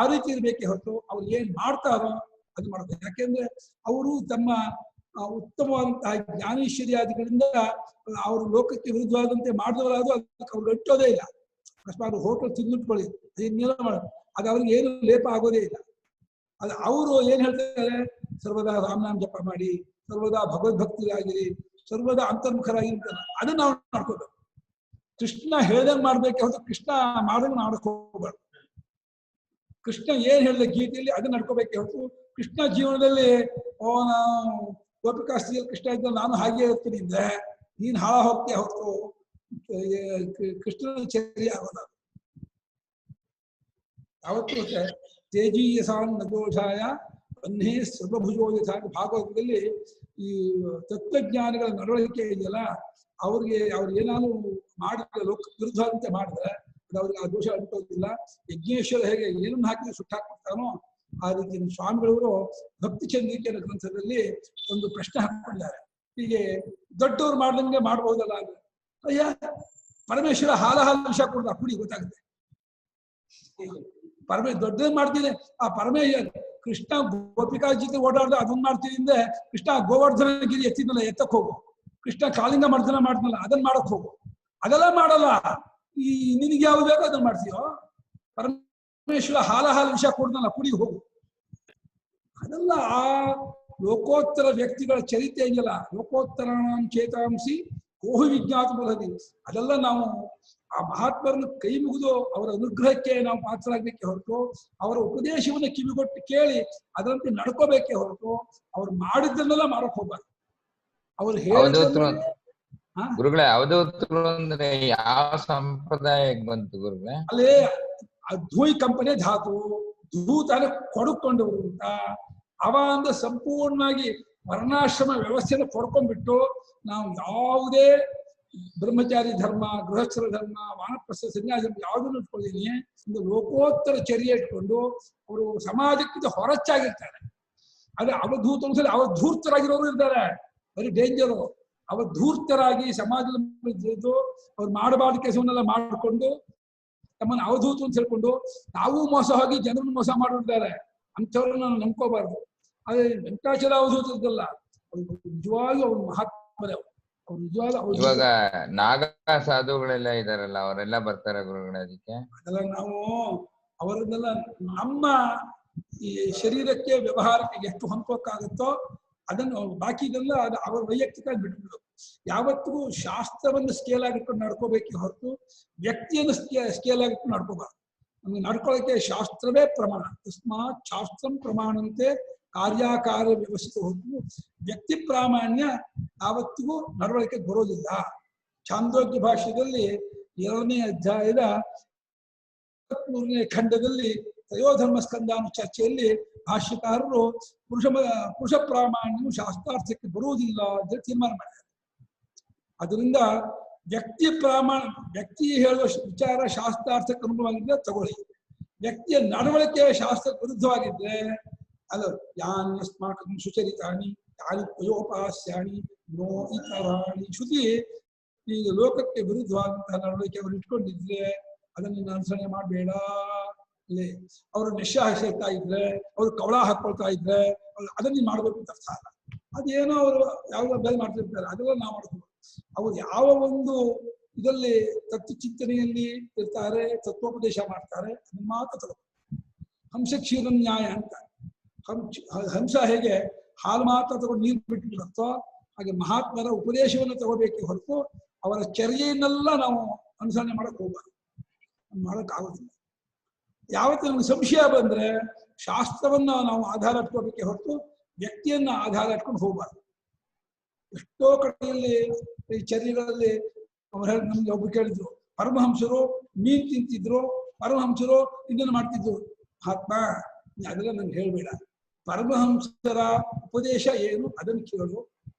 ಆ ರೀತಿ ಇರ್ಬೇಕೇ ಹೊರತು ಅವ್ರು ಏನ್ ಮಾಡ್ತಾರೋ ಅದು ಮಾಡ್ಬೇಕು. ಯಾಕೆಂದ್ರೆ ಅವರು ತಮ್ಮ ಉತ್ತಮವಾದಂತಹ ಜ್ಞಾನೇಶ್ವರ್ಯಾದಿಗಳಿಂದ ಅವರು ಲೋಕಕ್ಕೆ ವಿರುದ್ಧವಾದಂತೆ ಮಾಡಿದವರಾದ್ರು ಅದಕ್ಕೆ ಅವ್ರು ಗಟ್ಟೋದೇ ಇಲ್ಲ. ಅಕಸ್ಮಾತ್ ಹೋಟೆಲ್ ತಿಂದಿಟ್ಕೊಳ್ಳಿ, ಇನ್ನೇನೋ ಮಾಡೋದು, ಅದು ಅವ್ರಿಗೆ ಏನು ಲೇಪ ಆಗೋದೇ ಇಲ್ಲ. ಅದು ಅವರು ಏನ್ ಹೇಳ್ತಾರೆ, ಸರ್ವದಾ ರಾಮನಾಮ ಜಪ ಮಾಡಿ, ಸರ್ವದಾ ಭಗವದ್ಭಕ್ತಿಯಾಗಿರಿ, ಸರ್ವದಾ ಅಂತರ್ಮುಖರಾಗಿ ಅಂತಾರೆ. ಅದನ್ನ ನಾವು ಮಾಡ್ಕೋಬೇಕು. ಕೃಷ್ಣ ಹೇಳ್ದಂಗ್ ಮಾಡ್ಬೇಕೆ ಹೊರತು ಕೃಷ್ಣ ಮಾಡ್ದಂಗ್ ಮಾಡಕ್ ಹೋಗ್ಬಾರ್ದು. ಕೃಷ್ಣ ಏನ್ ಹೇಳಿದ ಗೀತೆಯಲ್ಲಿ ಅದನ್ನ ನಡ್ಕೋಬೇಕೆ ಹೊರತು ಕೃಷ್ಣ ಜೀವನದಲ್ಲಿ ನಾನು ಗೋಪಿಕಾಸ್ತ್ರೀಯಲ್ಲಿ ಕೃಷ್ಣ ಇದ್ದ ನಾನು ಹಾಗೆ ಇರ್ತೀನಿ ಅಂದ್ರೆ ನೀನ್ ಹಾಳ ಹೋಗ್ತೀಯ ಹೊರತು ಕೃಷ್ಣನ ಚರ್ಯ ಆಗೋದ. ಯಾವತ್ತೂ ತೇಜೀಯಸಾನ್ ನದೋಷಾಯ ಅನ್ಹೇ ಸರ್ವಭುಜೋ ಯಥಾ ಭಾಗವತದಲ್ಲಿ ಈ ತತ್ವಜ್ಞಾನಿಗಳ ನಡವಳಿಕೆ ಇದೆಯಲ್ಲ, ಅವ್ರಿಗೆ ಅವ್ರು ಏನಾದ್ರು ಮಾಡಿದ್ರೆ ಲೋಕ ವಿರುದ್ಧವಂತೆ ಮಾಡಿದ್ರೆ ಅದು ಅವ್ರಿಗೆ ಆ ದೋಷ ಅಂಟೋದಿಲ್ಲ. ಯಜ್ಞೇಶ್ವರ ಹೇಗೆ ಏನನ್ನು ಹಾಕಿದ್ರೆ ಸುಟ್ಟಾಕ್ಬಿಡ್ತಾನೋ ಆ ರೀತಿ ಸ್ವಾಮಿಗಳವರು ಭಕ್ತಿ ಚಂದ್ರಿಕೆ ಅನ್ನೋ ಗ್ರಂಥದಲ್ಲಿ ಒಂದು ಪ್ರಶ್ನೆ ಹಾಕೊಂಡಿದ್ದಾರೆ. ಹೀಗೆ ದೊಡ್ಡವ್ರು ಮಾಡ್ದಂಗೆ ಮಾಡ್ಬಹುದಲ್ಲ ಅಂದ್ರೆ, ಅಯ್ಯ ಪರಮೇಶ್ವರ ಹಾಲ ವಿಷ ಕೊಡ್ದ ಕುಡಿ ಗೊತ್ತಾಗುತ್ತೆ. ದೊಡ್ಡದ್ ಮಾಡ್ತೀನಿ ಆ ಪರಮೇಶ್ವರ ಕೃಷ್ಣ ಗೋಪಿಕಾ ಜೊತೆ ಓಡಾಡ್ದ ಅದನ್ನ ಮಾಡ್ತೀನಿ ಅಂದ್ರೆ ಕೃಷ್ಣ ಗೋವರ್ಧನ ಗಿರಿ ಎತ್ತಿದ್ನಲ್ಲ ಎತ್ತಕ್ ಹೋಗು, ಕೃಷ್ಣ ಕಾಲಿಂಗ ಮರ್ದನ ಮಾಡ್ತಾನಲ್ಲ ಅದನ್ನ ಮಾಡಕ್ ಹೋಗು. ಅದೆಲ್ಲ ಮಾಡಲ್ಲ, ಈ ನಿನಗೆ ಯಾವ್ದು ಬೇಕೋ ಅದನ್ನ ಮಾಡ್ತೀಯೋ. ಪರಮೇಶ್ವರ ಹಾಲ ವಿಷ ಕೊಡ್ದಲ್ಲ ಕುಡಿ ಹೋಗು. ಅದೆಲ್ಲ ಆ ಲೋಕೋತ್ತರ ವ್ಯಕ್ತಿಗಳ ಚರಿತ್ರೆ ಇದೆಯಲ್ಲ, ಲೋಕೋತ್ತರಾಣಾಂ ಚೇತಾಂಸಿ ಕೋಹು ವಿಜ್ಞಾತ ಬಲದಿ, ಅದೆಲ್ಲ ನಾವು ಆ ಮಹಾತ್ಮರನ್ನು ಕೈ ಮುಗಿದು ಅವರ ಅನುಗ್ರಹಕ್ಕೆ ನಾವು ಪಾತ್ರರಾಗಬೇಕೆ ಹೊರತು ಅವರ ಉಪದೇಶವನ್ನು ಕಿವಿಗೊಟ್ಟು ಕೇಳಿ ಅದರಂತೆ ನಡ್ಕೋಬೇಕೇ ಹೊರತು ಅವ್ರು ಮಾಡಿದ್ದನ್ನೆಲ್ಲ ಮಾಡಕ್ ಹೋಗ್ಬಾರ್ದು. ಅವ್ರು ಹೇಳಿದ್ರು ಗುರುಗಳೇ ಅವಧೂತರು ಅಂದ್ರೆ ಯಾವ ಸಂಪ್ರದಾಯಕ್ಕೆ ಬಂತು ಗುರುಗಳೇ? ಅಲ್ಲೇ ಧೂಯ್ ಕಂಪನಿ ಧಾತು ಧೂತಾನೆ ಕೊಡುಕೊಂಡವರು ಅಂತ ಅವ ಅಂದ್ರೆ ಸಂಪೂರ್ಣವಾಗಿ ವರ್ಣಾಶ್ರಮ ವ್ಯವಸ್ಥೆಯನ್ನು ಕೊಡ್ಕೊಂಡ್ಬಿಟ್ಟು ನಾವು ಯಾವುದೇ ಬ್ರಹ್ಮಚಾರಿ ಧರ್ಮ, ಗೃಹಸ್ಥರ ಧರ್ಮ, ವಾನಪ್ರಸ್ಥ ಸನ್ಯಾಸ ಯಾವುದನ್ನು ಇಟ್ಕೊಂಡಿದ್ದೀನಿ ಒಂದು ಲೋಕೋತ್ತರ ಚರ್ಯ ಇಟ್ಕೊಂಡು ಅವರು ಸಮಾಜಕ್ಕಿಂತ ಹೊರಚಾಗಿರ್ತಾರೆ. ಆದ್ರೆ ಅವಧೂತರು ಅವಧೂರ್ತರಾಗಿರೋರು ಇರ್ತಾರೆ, ವೆರಿ ಡೇಂಜರು. ಅವಧೂರ್ತರಾಗಿ ಸಮಾಜದ ಅವ್ರು ಮಾಡಬಾರ್ದ ಕೆಲಸವನ್ನೆಲ್ಲ ಮಾಡಿಕೊಂಡು ತಮ್ಮನ್ನು ಅವಧೂತ ಅಂತ ಹೇಳ್ಕೊಂಡು ತಾವೂ ಮೋಸ ಹೋಗಿ ಜನರನ್ನು ಮೋಸ ಮಾಡಿರ್ತಾರೆ. ಅಂಥವ್ರನ್ನ ನಾವು ನಂಬ್ಕೋಬಾರ್ದು. ಆದ್ರೆ ವೆಂಕಟಾಚಲ ಅವಧೂತ ಇದ್ದಲ್ಲ, ನಿಜವಾಗಿ ಅವ್ರ ಮಹಾತ್ಮರೇ. ಅವ್ರು ನಿಜವಾಗ ಇವಾಗ ನಾಗ ಸಾಧುಗಳೆಲ್ಲ ಇದಾರಲ್ಲ ಅವರೆಲ್ಲ ಬರ್ತಾರೆ ಗುರುಗಳೇ ಅದಕ್ಕೆ? ಅದೆಲ್ಲ ನಾವು ಅವರನ್ನೆಲ್ಲ ನಮ್ಮ ಈ ಶರೀರಕ್ಕೆ ವ್ಯವಹಾರಕ್ಕೆ ಎಷ್ಟು ಹೊಂದೋಕ್ಕಾಗುತ್ತೋ ಅದನ್ನು ಬಾಕಿದೆಲ್ಲ ಅದು ಅವರ ವೈಯಕ್ತಿಕ ಬಿಟ್ಬಿಡು. ಯಾವತ್ತಿಗೂ ಶಾಸ್ತ್ರವನ್ನು ಸ್ಕೇಲ್ ಆಗಿಟ್ಕೊಂಡು ನಡ್ಕೋಬೇಕೆ ಹೊರತು ವ್ಯಕ್ತಿಯನ್ನು ಸ್ಕೇಲ್ ಆಗಿಟ್ಕೊಂಡು ನಡ್ಕೋಬಾರ್ದು. ನಮ್ಗೆ ನಡ್ಕೊಳ್ಳೋಕೆ ಶಾಸ್ತ್ರವೇ ಪ್ರಮಾಣ. ತಸ್ಮಾತ್ ಶಾಸ್ತ್ರಂ ಪ್ರಮಾಣಂತೆ ಕಾರ್ಯಾಕಾರ ವ್ಯವಸ್ಥಿತ ಹೊರತು ವ್ಯಕ್ತಿ ಪ್ರಾಮಾಣ್ಯ ಯಾವತ್ತಿಗೂ ನಡವಳಿಕೆ ಬರೋದಿಲ್ಲ. ಛಾಂದೋಗ್ಯ ಭಾಷ್ಯದಲ್ಲಿ 2ನೇ ಅಧ್ಯಾಯದ 23ನೇ ಖಂಡದಲ್ಲಿ ತ್ರಯೋಧರ್ಮ ಸ್ಕಂದಾನು ಚರ್ಚೆಯಲ್ಲಿ ಭಾಷ್ಯಕಾರರು ಪುರುಷ ಪ್ರಾಮಾಣ್ಯವು ಶಾಸ್ತ್ರಾರ್ಥಕ್ಕೆ ಬರುವುದಿಲ್ಲ ಅಂತ ತೀರ್ಮಾನ ಮಾಡಿದ್ದಾರೆ. ಅದರಿಂದ ವ್ಯಕ್ತಿ ಹೇಳುವ ವಿಚಾರ ಶಾಸ್ತ್ರಾರ್ಥಕ್ಕೆ ಅನುಗುಣವಾಗಿದ್ರೆ ತಗೊಳ್ಳಿ. ವ್ಯಕ್ತಿಯ ನಡವಳಿಕೆ ಶಾಸ್ತ್ರ ವಿರುದ್ಧವಾಗಿದ್ರೆ ಅಲ್ಲ ಯಾನ್ಯಸ್ಮಾಕಂ ಸುಚರಿತಾನಿ ಯಾನಿ ಪಯೋಪಾಸ್ಯಾನಿ ನೋ ಇತರಾಣಿ ಶ್ರುತಿ ಈಗ ಲೋಕಕ್ಕೆ ವಿರುದ್ಧವಾದಂತಹ ನಡವಳಿಕೆ ಅವರು ಇಟ್ಕೊಂಡಿದ್ರೆ ಅದನ್ನು ಅನುಸರಣೆ ಮಾಡಬೇಡ. ಅಲ್ಲೇ ಅವರು ನಶ್ಯ ಹಾಕ್ತಾ ಇದ್ರೆ, ಅವ್ರು ಕವಳ ಹಾಕೊಳ್ತಾ ಇದ್ರೆ ಅದನ್ನ ಮಾಡ್ಬೇಕು ಅಂತ ಅರ್ಥ ಅಲ್ಲ. ಅದೇನೋ ಅವರು ಯಾವಾಗ ಬೇರೆ ಮಾಡ್ತಿರ್ತಾರೆ, ಅದೆಲ್ಲ ನಾವು ಮಾಡ್ಕೊಂಡು ಅವ್ರು ಯಾವ ಒಂದು ಇದರಲ್ಲಿ ತತ್ವ ಚಿಂತನೆಯಲ್ಲಿ ಇರ್ತಾರೆ, ತತ್ವೋಪದೇಶ ಮಾಡ್ತಾರೆ, ಅದನ್ನ ಮಾತ್ರ ತಗೋ. ಹಂಸ ಕ್ಷೀರ ನ್ಯಾಯ ಅಂತ. ಹಂಸ ಹೇಗೆ ಹಾಲು ಮಾತ್ರ ತಗೊಂಡು ನೀರು ಬಿಟ್ಟು ಬಿಡುತ್ತೋ ಹಾಗೆ ಮಹಾತ್ಮರ ಉಪದೇಶವನ್ನು ತಗೋಬೇಕೆ ಹೊರತು ಅವರ ಚರ್ಯೆಯನ್ನೆಲ್ಲ ನಾವು ಅನುಸರಣೆ ಮಾಡಕ್ ಹೋಗ್ಬಾರ್ದು, ಮಾಡೋಕ್ಕಾಗೋದಿಲ್ಲ. ಯಾವತ್ತು ನಮ್ಗೆ ಸಂಶಯ ಬಂದ್ರೆ ಶಾಸ್ತ್ರವನ್ನ ನಾವು ಆಧಾರ ಇಟ್ಕೋಬೇಕೆ ಹೊರತು ವ್ಯಕ್ತಿಯನ್ನ ಆಧಾರ ಇಟ್ಕೊಂಡು ಹೋಗ್ಬಾರ್ದು. ಎಷ್ಟೋ ಕಡೆಯಲ್ಲಿ ಈ ಚರ್ಯಗಳಲ್ಲಿ ನಮ್ಗೆ ಒಬ್ರು ಕೇಳಿದ್ರು, ಪರಮಹಂಸರು ಮೀನ್ ತಿಂತಿದ್ರು, ಪರಮಹಂಸರು ಇದನ್ನು ಮಾಡ್ತಿದ್ರು. ಮಹಾತ್ಮ ಅದೆಲ್ಲ ನಂಗೆ ಹೇಳ್ಬೇಡ, ಪರಮಹಂಸರ ಉಪದೇಶ ಏನು ಅದನ್ನು ಕೇಳು,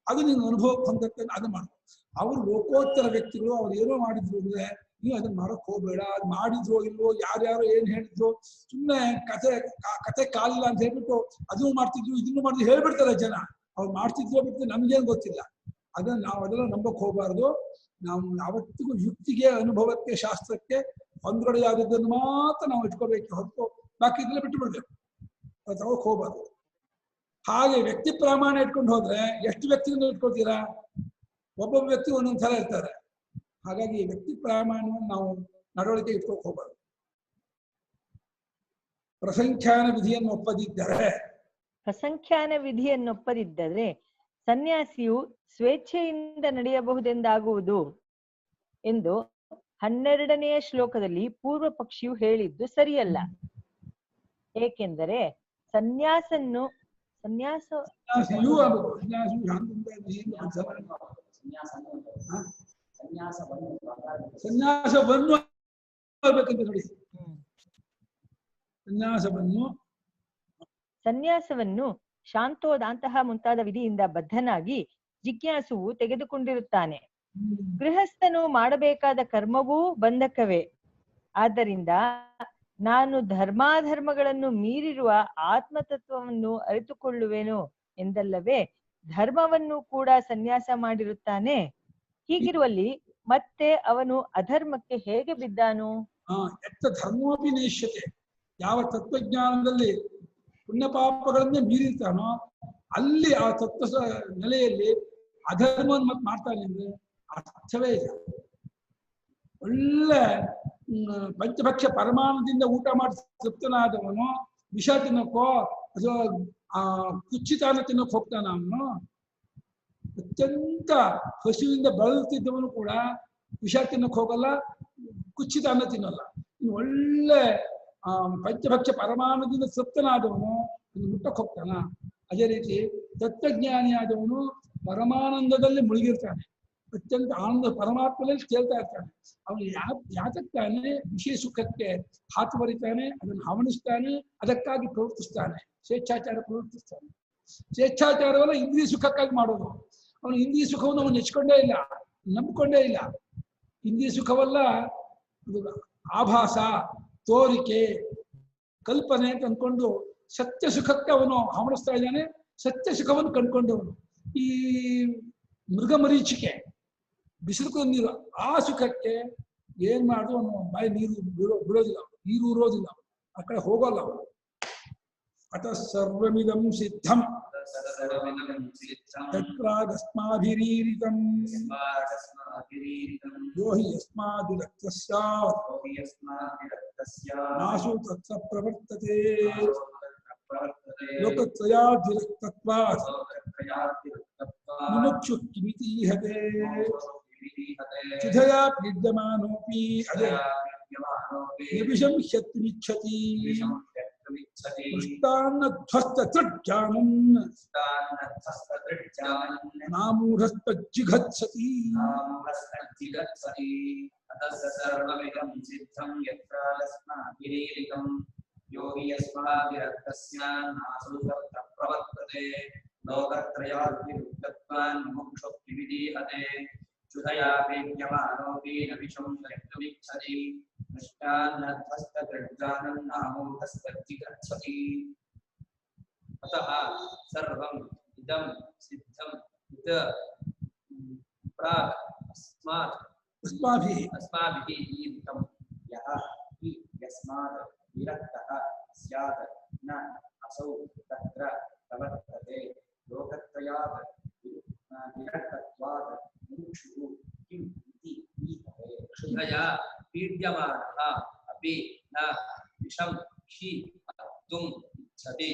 ಅದು ನಿನ್ನ ಅನುಭವಕ್ಕೆ ಹೊಂದತ್ತೆ, ಅದನ್ನ ಮಾಡು. ಅವರು ಲೋಕೋತ್ತರ ವ್ಯಕ್ತಿಗಳು, ಅವ್ರು ಏನೋ ಮಾಡಿದ್ರು ಅಂದ್ರೆ ನೀವು ಅದನ್ನ ಮಾಡಕ್ ಹೋಗ್ಬೇಡ. ಅದು ಮಾಡಿದ್ರೋ ಇಲ್ವೋ, ಯಾರ್ಯಾರೋ ಏನ್ ಹೇಳಿದ್ರು, ಸುಮ್ಮನೆ ಕತೆ ಕಾಲಿಲ್ಲ ಅಂತ ಹೇಳ್ಬಿಟ್ಟು ಅದನ್ನು ಮಾಡ್ತಿದ್ರು ಇದನ್ನು ಮಾಡಿದ್ರು ಹೇಳ್ಬಿಡ್ತಾರೆ ಜನ. ಅವ್ರು ಮಾಡ್ತಿದ್ರು ಬಿಟ್ಟು ನಮ್ಗೇನು ಗೊತ್ತಿಲ್ಲ. ಅದನ್ನ ನಾವು ಅದೆಲ್ಲ ನಂಬಕ್ ಹೋಗ್ಬಾರ್ದು. ನಾವು ಯಾವತ್ತಿಗೂ ಯುಕ್ತಿಗೆ, ಅನುಭವಕ್ಕೆ, ಶಾಸ್ತ್ರಕ್ಕೆ ಹೊಂದ್ಗಡೆಯಾದದ್ದನ್ನು ಮಾತ್ರ ನಾವು ಇಟ್ಕೋಬೇಕು ಹೊರತು ಬಾಕಿ ಇದೆಲ್ಲ ಬಿಟ್ಟು ಬಿಡ್ಬೇಕು, ಅದು ತಗೋಕ್ ಹೋಗ್ಬಾರ್ದು. ಹಾಗೆ ವ್ಯಕ್ತಿ ಪ್ರಾಮಾಣ್ಯ ಇಟ್ಕೊಂಡು ಹೋದ್ರೆ ಎಷ್ಟು ವ್ಯಕ್ತಿಗಳನ್ನ ಇಟ್ಕೊಳ್ತೀರಾ? ಒಬ್ಬೊಬ್ಬ ವ್ಯಕ್ತಿ ಒಂದೊಂದು ಥರ ಇರ್ತಾರೆ. ಹಾಗಾಗಿ ವ್ಯಕ್ತಿ ಪ್ರಾಮಾಣ್ಯವನ್ನು ನಾವು ನಡವಳಿಕೆ ಇಟ್ಕೋಕ್ ಹೋಗ್ಬಾರ್ದು. ಪ್ರಸಂಖ್ಯಾನ ವಿಧಿಯನ್ನು ಒಪ್ಪದಿದ್ದರೆ ಸನ್ಯಾಸಿಯು ಸ್ವೇಚ್ಛೆಯಿಂದ ನಡೆಯಬಹುದೆಂದಾಗುವುದು ಎಂದು 12ನೆಯ ಶ್ಲೋಕದಲ್ಲಿ ಪೂರ್ವ ಪಕ್ಷಿಯು ಹೇಳಿದ್ದು ಸರಿಯಲ್ಲ. ಏಕೆಂದರೆ ಸನ್ಯಾಸವನ್ನು ಶಾಂತೋದಾಂತಹ ಮುಂತಾದ ವಿಧಿಯಿಂದ ಬದ್ಧನಾಗಿ ಜಿಜ್ಞಾಸುವು ತೆಗೆದುಕೊಂಡಿರುತ್ತಾನೆ. ಗೃಹಸ್ಥನು ಮಾಡಬೇಕಾದ ಕರ್ಮವೂ ಬಂಧಕವೇ. ಆದ್ದರಿಂದ ನಾನು ಧರ್ಮಾಧರ್ಮಗಳನ್ನು ಮೀರಿರುವ ಆತ್ಮತತ್ವವನ್ನು ಅರಿತುಕೊಳ್ಳುವೆನು ಎಂದಲ್ಲವೇ ಧರ್ಮವನ್ನು ಕೂಡ ಸನ್ಯಾಸ ಮಾಡಿರುತ್ತಾನೆ. ಹೀಗಿರುವಲ್ಲಿ ಮತ್ತೆ ಅವನು ಅಧರ್ಮಕ್ಕೆ ಹೇಗೆ ಬಿದ್ದಾನು? ಧರ್ಮೋಪಿ ನೇಷ್ಯತೆ. ಯಾವ ತತ್ವಜ್ಞಾನದಲ್ಲಿ ಪುಣ್ಯ ಪಾಪಗಳನ್ನೇ ಮೀರಿರ್ತಾನೋ ಅಲ್ಲಿ ಆ ತತ್ವ ನೆಲೆಯಲ್ಲಿ ಅಧರ್ಮವನ್ನು ಮತ್ತೆ ಮಾಡ್ತಾನೆ ಅಂದ್ರೆ ಅರ್ಥವೇ ಇಲ್ಲ. ಒಳ್ಳೆ ಪಂಚಭಕ್ಷ ಪರಮಾಣದಿಂದ ಊಟ ಮಾಡಿ ತೃಪ್ತನಾದವನು ವಿಷ ತಿನ್ನಕ್ಕೋ ಅಥವಾ ಕುಚ್ಚಿತಾನ ತಿನ್ನಕ್ ಹೋಗ್ತಾನ. ಅವನು ಅತ್ಯಂತ ಹಸುವಿಂದ ಬಳಲುತ್ತಿದ್ದವನು ಕೂಡ ವಿಷ ತಿನ್ನಕ್ ಹೋಗಲ್ಲ, ಕುಚ್ಚಿತಾನ ತಿನ್ನಲ್ಲ. ಇನ್ನು ಒಳ್ಳೆ ಪಂಚಭಕ್ಷ ಪರಮಾಣದಿಂದ ತೃಪ್ತನಾದವನು ಮುಟ್ಟಕ್ಕೆ ಹೋಗ್ತಾನ. ಅದೇ ರೀತಿ ತತ್ವಜ್ಞಾನಿಯಾದವನು ಪರಮಾನಂದದಲ್ಲಿ ಮುಳುಗಿರ್ತಾನೆ, ಅತ್ಯಂತ ಆನಂದ ಪರಮಾತ್ಮನಲ್ಲಿ ತೇಲ್ತಾ ಇರ್ತಾನೆ. ಅವನು ಯಾತಕ್ಕಾನೆ ವಿಷಯ ಸುಖಕ್ಕೆ ಹಾತು ಬರಿತಾನೆ, ಅದನ್ನು ಹವಣಿಸ್ತಾನೆ, ಅದಕ್ಕಾಗಿ ಪ್ರವರ್ತಿಸ್ತಾನೆ, ಸ್ವೇಚ್ಛಾಚಾರ ಪ್ರವರ್ತಿಸ್ತಾನೆ. ಸ್ವೇಚ್ಛಾಚಾರವಲ್ಲ ಇಂದ್ರಿಯ ಸುಖಕ್ಕಾಗಿ ಮಾಡೋದು. ಅವನು ಇಂದ್ರಿಯ ಸುಖವನ್ನು ಅವನು ನೆಚ್ಕೊಂಡೇ ಇಲ್ಲ, ನಂಬಿಕೊಂಡೇ ಇಲ್ಲ. ಇಂದ್ರಿಯ ಸುಖವಲ್ಲ, ಆಭಾಸ, ತೋರಿಕೆ, ಕಲ್ಪನೆ ಅಂತ ಅಂದ್ಕೊಂಡು ಸತ್ಯ ಸುಖಕ್ಕೆ ಅವನು ಹವಣಿಸ್ತಾ ಇದ್ದಾನೆ. ಸತ್ಯ ಸುಖವನ್ನು ಕಂಡ್ಕೊಂಡವನು ಈ ಮೃಗಮರೀಚಿಕೆ, ಬಿಸಿಲು ನೀರು, ಆ ಸುಖಕ್ಕೆ ಏನ್ ಮಾಡುದು ಅವನು ಬಾಯಿ ನೀರು ಬಿಡೋದಿಲ್ಲ, ನೀರು ಉರೋದಿಲ್ಲ, ಆ ಕಡೆ ಹೋಗೋಲ್ಲ ಅವನು. ಅತ ಸರ್ವಮಿದಂ ಸಿದ್ಧಂ ತತ್ರಾಗಸ್ಮಾಭಿರೀರಿತಂ ಯೋ ಹಿ ಯಸ್ಮಾದ್ವಿರಕ್ತಃ ಸ್ಯಾತ್ ನಾಸು ತತ್ರ ಪ್ರವರ್ತತೆ ಲೋಕತ್ರಯಾದ್ವಿರಕ್ತತ್ವಾತ್ ಮುಮುಕ್ಷು ಕಿಮಿತಿ ಈಹತೆ ಕ್ಷುಧಯಾ ಪೀಡ್ಯಮಾನೋಪಿ ಅದೇ ನಿವಿಷಂ ಹ್ಯತ್ಮಿಚ್ಛತಿ ಪೃಷ್ಟಾನ್ನಧ್ವಸ್ತೃಜ್ಜಾನಂ ನಾಮೂಢಸ್ತಜ್ಜಿಘತ್ಸತಿ. ಯೋಗಿ ಯಸ್ಮಾದ್ವಿರಕ್ತಸ್ಯ ನಾಸು ತತ್ರ ಪ್ರವರ್ತತೆ ಲೋಕತ್ರಯಾದ್ವಿರುಕ್ತತ್ವಾನ್ ಮುಮುಕ್ಷು ವಿವಿಧೀಹತೆ ಕ್ಷುಧಯಾ ಪೀಡ್ಯಮಾನೋಪಿ ನ ವಿಷಂ ತ್ಯಕ್ತುಮಿಚ್ಛತಿ ಪೃಷ್ಟಾನ್ನಧ್ವಸ್ತೃಜ್ಜಾನಂ ನಾಮೂಢಸ್ತಜ್ಜಿಘತ್ಸತಿ. ಅತಃ ಸರ್ವಂ ಇದಂ ಸಿದ್ಧಂ ಇತ ಪ್ರಾಕ್ ಅಸ್ಮಾಭಿಃ ಈರಿತಂ ಯಃ ಹಿ ಯಸ್ಮಾದ್ ವಿರಕ್ತಃ ಸ್ಯಾತ್ ನ ಅಸೌ ತತ್ರ ಪ್ರವರ್ತತೆ ಲೋಕತ್ರಯಾತ್ शुद्धया पीड्यमानः अपि न विषं हि तुम् इच्छति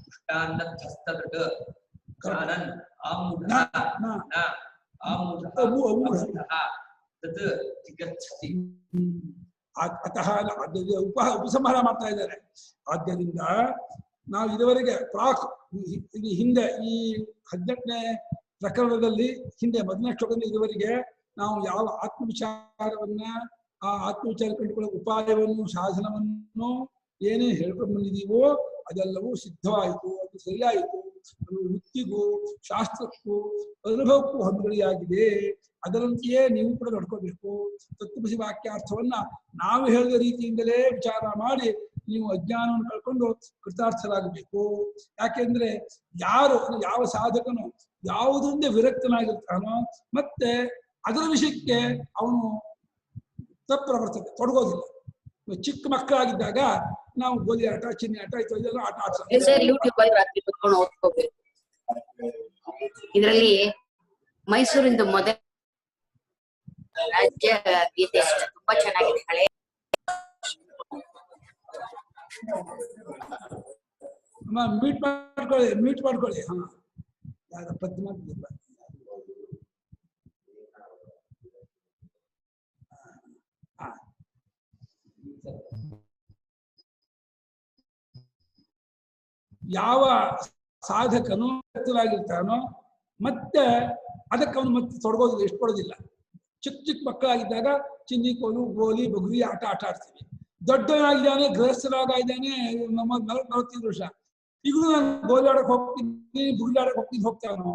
उष्टान्नद्धस्तदृक् जानन् आमूढः न आमूढः तत् जिगच्छति. ಅತಃ ಉಪಸಂಹಾರ ಮಾಡ್ತಾ ಇದ್ದಾರೆ. ಆದ್ದರಿಂದ ನಾವು ಇದುವರೆಗೆ ಪ್ರಾಕ್ ಹಿಂದೆ ಈ 18ನೇ ಪ್ರಕರಣದಲ್ಲಿ ಹಿಂದೆ 1ನೇ ಶ್ಲೋಕದಲ್ಲಿ ಇದುವರೆಗೆ ನಾವು ಯಾವ ಆತ್ಮವಿಚಾರವನ್ನ ಆ ಆತ್ಮವಿಚಾರ ಕಂಡುಕೊಳ್ಳೋ ಉಪಾಯವನ್ನು ಸಾಧನವನ್ನು ಏನೇ ಹೇಳ್ಕೊಂಡು ಬಂದಿದೀವೋ ಅದೆಲ್ಲವೂ ಸಿದ್ಧವಾಯಿತು, ಅದು ಸರಿಯಾಯಿತು. ಅದು ಯುಕ್ತಿಗೂ ಶಾಸ್ತ್ರಕ್ಕೂ ಅನುಭವಕ್ಕೂ ಹೊಂದಿಕೆಯಾಗಿದೆ. ಅದರಂತೆಯೇ ನೀವು ಕೂಡ ನಡ್ಕೋಬೇಕು. ತತ್ವಮಸಿ ವಾಕ್ಯಾರ್ಥವನ್ನ ನಾವು ಹೇಳಿದ ರೀತಿಯಿಂದಲೇ ವಿಚಾರ ಮಾಡಿ ನೀವು ಅಜ್ಞಾನವನ್ನು ಕಳ್ಕೊಂಡು ಕೃತಾರ್ಥರಾಗಬೇಕು. ಯಾಕೆಂದ್ರೆ ಯಾರು ಯಾವ ಸಾಧಕನು ಯಾವುದರಿಂದ ವಿರಕ್ತನಾಗಿರ್ತಾನೋ ಮತ್ತೆ ಅದರ ವಿಷಯಕ್ಕೆ ಅವನು ತಪ್ಪ್ರವರ್ತನೆ ತೊಡಗೋದಿಲ್ಲ. ಚಿಕ್ಕ ಮಕ್ಕಳಾಗಿದ್ದಾಗ ನಾವು ಗೋಲಿ ಆಟ, ಚಿನ್ನಿ ಆಟ ಇದೆಲ್ಲ ಆಟ ಆಡ್ತಾರೆ. ಇದರಲ್ಲಿ ಮೈಸೂರಿಂದ ಮೊದಲ ರಾಜ್ಯ ಗೀತೆ ತುಂಬಾ ಚೆನ್ನಾಗಿದೆ. ಹಳೆ ಮೀಟ್ ಮಾಡ್ಕೊಳ್ಳಿ. ಹಾ, ಯಾರ ಪದ್ಮ ಯಾವ ಸಾಧಕನು ವ್ಯಕ್ತವಾಗಿರ್ತಾನೋ ಮತ್ತೆ ಅದಕ್ಕೆ ಅವನು ಮತ್ತೆ ತೊಡಗೋದಿಲ್ಲ, ಎಷ್ಟು ಕೊಡೋದಿಲ್ಲ. ಚಿಕ್ಕ ಮಕ್ಕಳಾಗಿದ್ದಾಗ ಚಿನ್ನಿ, ಕೋಲು, ಗೋಲಿ, ಬಗುರಿ ಆಟ ಆಡ್ತೀವಿ. ದೊಡ್ಡವನಾಗಿದ್ದಾನೆ, ಗೃಹಸ್ಥರಾಗಿದ್ದಾನೆ, ನಮ್ಮ 45 ವರ್ಷ, ಈಗಲೂ ನಾನು ಗೋಲಿ ಆಡಕ್ ಹೋಗ್ತೀನಿ, ಬುಗುಲಿ ಆಡಕ್ ಹೋಗ್ತಾನೋ.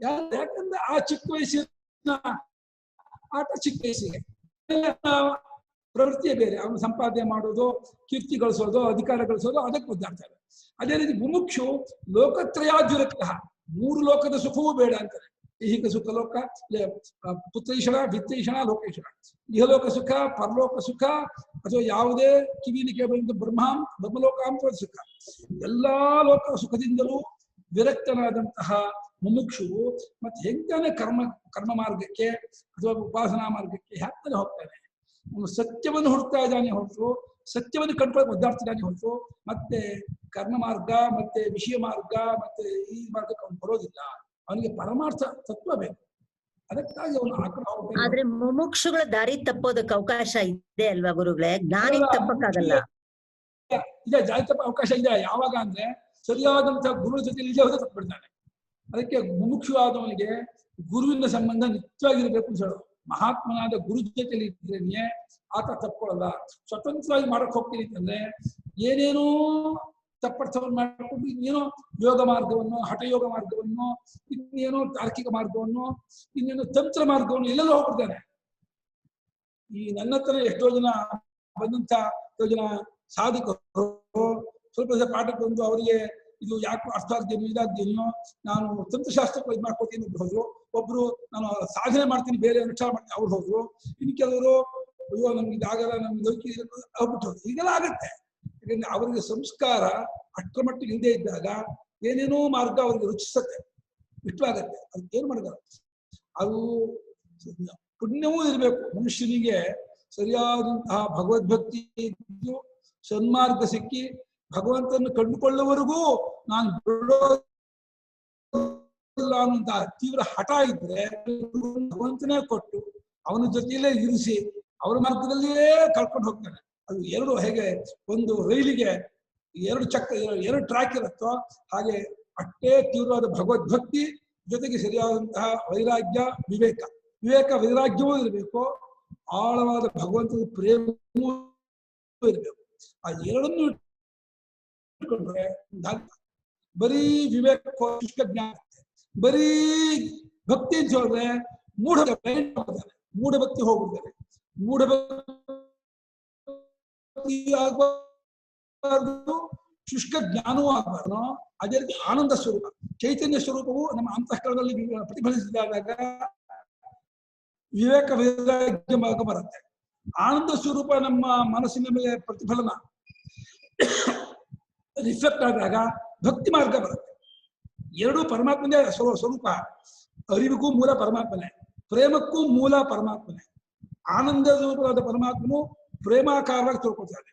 ಯಾಕಂದ್ರೆ ಆ ಚಿಕ್ಕ ವಯಸ್ಸಿನ ಆಟ ಚಿಕ್ಕ ವಯಸ್ಸಿಗೆ ಪ್ರವೃತ್ತಿಯೇ ಬೇರೆ. ಅವನು ಸಂಪಾದನೆ ಮಾಡೋದು, ಕೀರ್ತಿ ಗಳಿಸೋದು, ಅಧಿಕಾರ ಗಳಿಸೋದು, ಅದಕ್ಕೆ ಒದ್ದಾಡ್ತಾರೆ. ಅದೇ ರೀತಿ ಮುಮುಕ್ಷು ಲೋಕತ್ರಯಾದ್ವಿರಕ್ತ, 3 ಲೋಕದ ಸುಖವೂ ಬೇಡ ಅಂತಾರೆ. ಐಹಿಕ ಸುಖ ಲೋಕ, ಪುತ್ರೈಷಣ, ವಿತ್ತೈಷಣ, ಲೋಕೈಷಣ. ಇಹಲೋಕ ಸುಖ, ಪರಲೋಕ ಸುಖ, ಅಥವಾ ಯಾವುದೇ ಕಿವಿಲಿ ಕೇಳಿದ ಬ್ರಹ್ಮಲೋಕಾಂತರ ಸುಖ, ಎಲ್ಲಾ ಲೋಕ ಸುಖದಿಂದಲೂ ವಿರಕ್ತನಾದಂತಹ ಮುಮುಕ್ಷುವು ಮತ್ತೆ ಹೆಂಗಾನೆ ಕರ್ಮ ಮಾರ್ಗಕ್ಕೆ ಅಥವಾ ಉಪಾಸನಾ ಮಾರ್ಗಕ್ಕೆ ಹ್ಯಾಕ್ತಾನೆ ಹೋಗ್ತಾನೆ. ಅವನು ಸತ್ಯವನ್ನು ಹುಡುಕ್ತಾ ಇದ್ದಾನೆ ಹೊರತು, ಸತ್ಯವನ್ನು ಕಂಡುಕೊಳ್ಳಿ ಒದ್ದಾಡ್ತಿದ್ದಾನೆ ಹೊರತು ಮತ್ತೆ ಕರ್ಮ ಮಾರ್ಗ ಮತ್ತೆ ವಿಷಯ ಮಾರ್ಗ ಮತ್ತೆ ಈ ಮಾರ್ಗಕ್ಕೆ ಅವನು ಬರೋದಿಲ್ಲ. ಅವನಿಗೆ ಪರಮಾರ್ಥ ತತ್ವ ಬೇಕು. ಅದಕ್ಕಾಗಿ ಅವನು ಆಕಡೆ. ಆದ್ರೆ ಮುಮುಕ್ಷುಗಳ ದಾರಿ ತಪ್ಪೋದಕ್ಕೆ ಅವಕಾಶ ಇದೆ ಅಲ್ವಾ ಗುರುಗಳೇ? ಜ್ಞಾನಿ ತಪ್ಪಕ್ಕಾಗಲ್ಲ. ಇದೆ, ದಾರಿ ತಪ್ಪ ಅವಕಾಶ ಇದೆ. ಯಾವಾಗ ಅಂದ್ರೆ ಸರಿಯಾದಂತಹ ಗುರು ಜೊತೆ ಇಲ್ಲೇ ಹೋದ್ರೆ ತಪ್ಪಿಡ್ತಾನೆ. ಅದಕ್ಕೆ ಮುಮುಕ್ಷು ಆದವನಿಗೆ ಗುರುವಿನ ಸಂಬಂಧ ನಿತ್ಯವಾಗಿರ್ಬೇಕು ಅಂತ ಹೇಳೋದು. ಮಹಾತ್ಮನಾದ ಗುರು ಜೊತೆಲಿ ಇದ್ರೇನೆ ಆತ ತಪ್ಕೊಳ್ಳಲ್ಲ. ಸ್ವತಂತ್ರವಾಗಿ ಮಾಡಕ್ ಹೋಗ್ತೀನಿ ಅಂತಂದ್ರೆ ಏನೇನೋ ತಪ್ಪರ್ಥವನ್ನು ಮಾಡಿಕೊಂಡು ಇನ್ನೇನೋ ಯೋಗ ಮಾರ್ಗವನ್ನು, ಹಠಯೋಗ ಮಾರ್ಗವನ್ನು, ಇನ್ನೇನೋ ತಾರ್ಕಿಕ ಮಾರ್ಗವನ್ನು, ಇನ್ನೇನೋ ತಂತ್ರ ಮಾರ್ಗವನ್ನು ಎಲ್ಲೆಲ್ಲ ಹೋಗ್ಬಿಡ್ತಾನೆ. ಈ ನನ್ನ ಹತ್ರ ಎಷ್ಟೋ ಜನ ಬಂದಂತ ಜನ ಸಾಧಕರು ಸ್ವಲ್ಪ ಪಾಠಕ್ಕೆ ಬಂದು ಅವರಿಗೆ ಇದು ಯಾಕೆ ಅರ್ಥ ಆಗ್ದೇನೋ ಇದಾಗ್ದೇನೋ ನಾನು ತಂತ್ರಶಾಸ್ತ್ರಕ್ಕೆ ಇದು ಮಾಡ್ಕೋತೀನಿ ಅಂತ ಹೋದ್ರು. ಒಬ್ರು ನಾನು ಸಾಧನೆ ಮಾಡ್ತೀನಿ, ಬೇರೆ ಅನುಷ್ಠಾನ ಮಾಡ್ತೀನಿ ಅವ್ರು ಹೋದ್ರು. ಇನ್ನು ಕೆಲವರು ಅಯ್ಯೋ ನಮ್ಗೆ ಇದಾಗಲ್ಲ, ನಮ್ಗೆ ಲೌಕಿಕ ಹೋಗ್ಬಿಟ್ಟು ಹೋದ್ರು. ಈಗೆಲ್ಲ ಆಗತ್ತೆ. ಯಾಕಂದ್ರೆ ಅವರಿಗೆ ಸಂಸ್ಕಾರ ಅಷ್ಟರ ಮಟ್ಟಿಗೆ ಇಲ್ಲದೆ ಇದ್ದಾಗ ಏನೇನೋ ಮಾರ್ಗ ಅವ್ರಿಗೆ ರುಚಿಸತ್ತೆ, ಇಷ್ಟವಾಗತ್ತೆ. ಅದಕ್ಕೆ ಏನ್ ಮಾಡಿದಾರ, ಅದು ಪುಣ್ಯವೂ ಇರಬೇಕು. ಮನುಷ್ಯನಿಗೆ ಸರಿಯಾದಂತಹ ಭಗವದ್ಭಕ್ತಿ ಇದ್ದು ಸನ್ಮಾರ್ಗ ಸಿಕ್ಕಿ ಭಗವಂತನ ಕಂಡುಕೊಳ್ಳುವವರೆಗೂ ನಾನು ಬಿಡೋದಿಲ್ಲ ಅನ್ನುವಂತ ತೀವ್ರ ಹಠ ಇದ್ರೆ ಭಗವಂತನೇ ಕೊಟ್ಟು ಅವನ ಜೊತೆಯಲ್ಲೇ ಇರಿಸಿ ಅವರ ಮಾರ್ಗದಲ್ಲಿಯೇ ಕಳ್ಕೊಂಡು ಹೋಗ್ತಾನೆ. ಅದು ಎರಡು ಹೇಗೆ ಒಂದು ರೈಲಿಗೆ 2 ಚಕ್ರ 2 ಟ್ರ್ಯಾಕ್ ಇರುತ್ತೋ ಹಾಗೆ ಅಷ್ಟೇ ತೀವ್ರವಾದ ಭಗವದ್ಭಕ್ತಿ ಜೊತೆಗೆ ಸರಿಯಾದಂತಹ ವೈರಾಗ್ಯ, ವಿವೇಕ ವೈರಾಗ್ಯವೂ ಇರಬೇಕು, ಆಳವಾದ ಭಗವಂತನ ಪ್ರೇಮವೂ ಇರಬೇಕು. ಆ ಎರಡನ್ನು ಇಟ್ಕೊಂಡ್ರೆ ಬರೀ ವಿವೇಕ ಶುಷ್ಕ ಜ್ಞಾನ, ಬರೀ ಭಕ್ತಿ ಅಂತ ಹೇಳಿದ್ರೆ ಮೂಢಭಕ್ತಿ ಹೋಗ್ಬಿಡ್ತಾರೆ. ಮೂಢಭಕ್ತಿ ಆಗಬಾರ್ದು, ಶುಷ್ಕ ಜ್ಞಾನವೂ ಆಗಬಾರ್ದು. ಅದೇ ರೀತಿ ಆನಂದ ಸ್ವರೂಪ, ಚೈತನ್ಯ ಸ್ವರೂಪವು ನಮ್ಮ ಅಂತಃಕರಣದಲ್ಲಿ ಪ್ರತಿಫಲಿಸಿದಾಗ ವಿವೇಕ ವೈರಾಗ್ಯ ಮಾರ್ಗ ಬರುತ್ತೆ. ಆನಂದ ಸ್ವರೂಪ ನಮ್ಮ ಮನಸ್ಸಿನ ಮೇಲೆ ಪ್ರತಿಫಲನ ರಿಫ್ಲೆಕ್ಟ್ ಆದಾಗ ಭಕ್ತಿ ಮಾರ್ಗ ಬರುತ್ತೆ. ಎರಡೂ ಪರಮಾತ್ಮನೇ ಸ್ವರೂಪ. ಅರಿವಿಗೂ ಮೂಲ ಪರಮಾತ್ಮನೇ. ಪ್ರೇಮಕ್ಕೂ ಮೂಲ ಪರಮಾತ್ಮನೇ. ಆನಂದ ರೂಪನಾದ ಪರಮಾತ್ಮನು ಪ್ರೇಮಾಕಾರವಾಗಿ ತಿಳ್ಕೊತಾನೆ.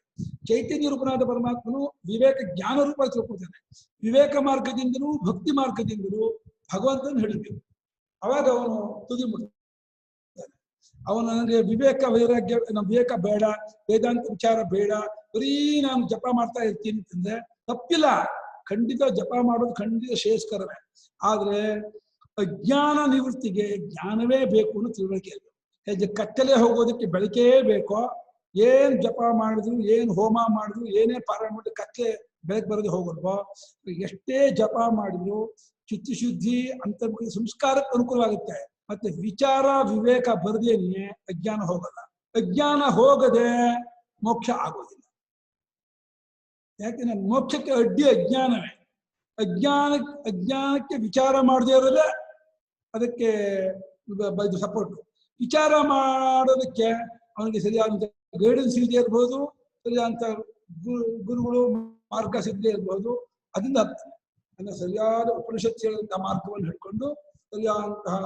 ಚೈತನ್ಯ ರೂಪನಾದ ಪರಮಾತ್ಮನು ವಿವೇಕ ಜ್ಞಾನ ರೂಪವಾಗಿ ತಿಳ್ಕೊತಾನೆ. ವಿವೇಕ ಮಾರ್ಗದಿಂದಲೂ ಭಕ್ತಿ ಮಾರ್ಗದಿಂದಲೂ ಭಗವಂತನ ಹಿಡಿಬೇಕು. ಅವಾಗ ಅವನು ತುದಿ ಮುಟ್ತಾನೆ. ಅವನು ನನಗೆ ವಿವೇಕ ವೈರಾಗ್ಯ, ವಿವೇಕ ಬೇಡ, ವೇದಾಂತ ವಿಚಾರ ಬೇಡ, ಬರೀ ನಾನು ಜಪ ಮಾಡ್ತಾ ಇರ್ತೀನಿ ಅಂತಂದ್ರೆ ತಪ್ಪಿಲ್ಲ. ಖಂಡಿತ ಜಪ ಮಾಡೋದು ಖಂಡಿತ ಶ್ರೇಯಸ್ಕರವೇ. ಆದ್ರೆ ಅಜ್ಞಾನ ನಿವೃತ್ತಿಗೆ ಜ್ಞಾನವೇ ಬೇಕು ಅನ್ನೋ ತಿಳುವಳಿಕೆ ಇಲ್ಲ. ಹೇಗೆ ಕತ್ತಲೆ ಹೋಗೋದಕ್ಕೆ ಬೆಳಕೇ ಬೇಕೋ, ಏನ್ ಜಪ ಮಾಡಿದ್ರು, ಏನ್ ಹೋಮ ಮಾಡಿದ್ರು, ಏನೇ ಪಾರಾಯಣ ಮಾಡಿದ್ರು ಕತ್ತಲೆ ಬೆಳಕು ಬರೋದು ಹೋಗೋಲ್ವೋ, ಎಷ್ಟೇ ಜಪ ಮಾಡಿದ್ರು ಚಿತ್ತಶುದ್ಧಿ ಅಂತರ್ಮುಖ ಸಂಸ್ಕಾರಕ್ಕೆ ಅನುಕೂಲವಾಗುತ್ತೆ. ಮತ್ತೆ ವಿಚಾರ ವಿವೇಕ ಬರದೇನೆ ಅಜ್ಞಾನ ಹೋಗಲ್ಲ. ಅಜ್ಞಾನ ಹೋಗದೆ ಮೋಕ್ಷ ಆಗೋದಿಲ್ಲ. ಯಾಕೆಂದ್ರೆ ಮೋಕ್ಷಕ್ಕೆ ಅಡ್ಡಿ ಅಜ್ಞಾನವೇ. ಅಜ್ಞಾನಕ್ಕೆ ವಿಚಾರ ಮಾಡದೇ ಇರೋದೇ ಅದಕ್ಕೆ ಸಪೋರ್ಟ್. ವಿಚಾರ ಮಾಡೋದಕ್ಕೆ ಅವನಿಗೆ ಸರಿಯಾದಂತ ಗೈಡೆನ್ಸ್ ಇಲ್ಲದೆ ಇರ್ಬೋದು, ಸರಿಯಾದಂತ ಗುರುಗಳು ಮಾರ್ಗ ಸಿಗದೆ ಇರ್ಬೋದು. ಅದರಿಂದ ಅಂದ್ರೆ ಸರಿಯಾದ ಉಪನಿಷತ್ ಹೇಳಿದಂತಹ ಮಾರ್ಗವನ್ನು ಹಿಡ್ಕೊಂಡು ಸರಿಯಾದಂತಹ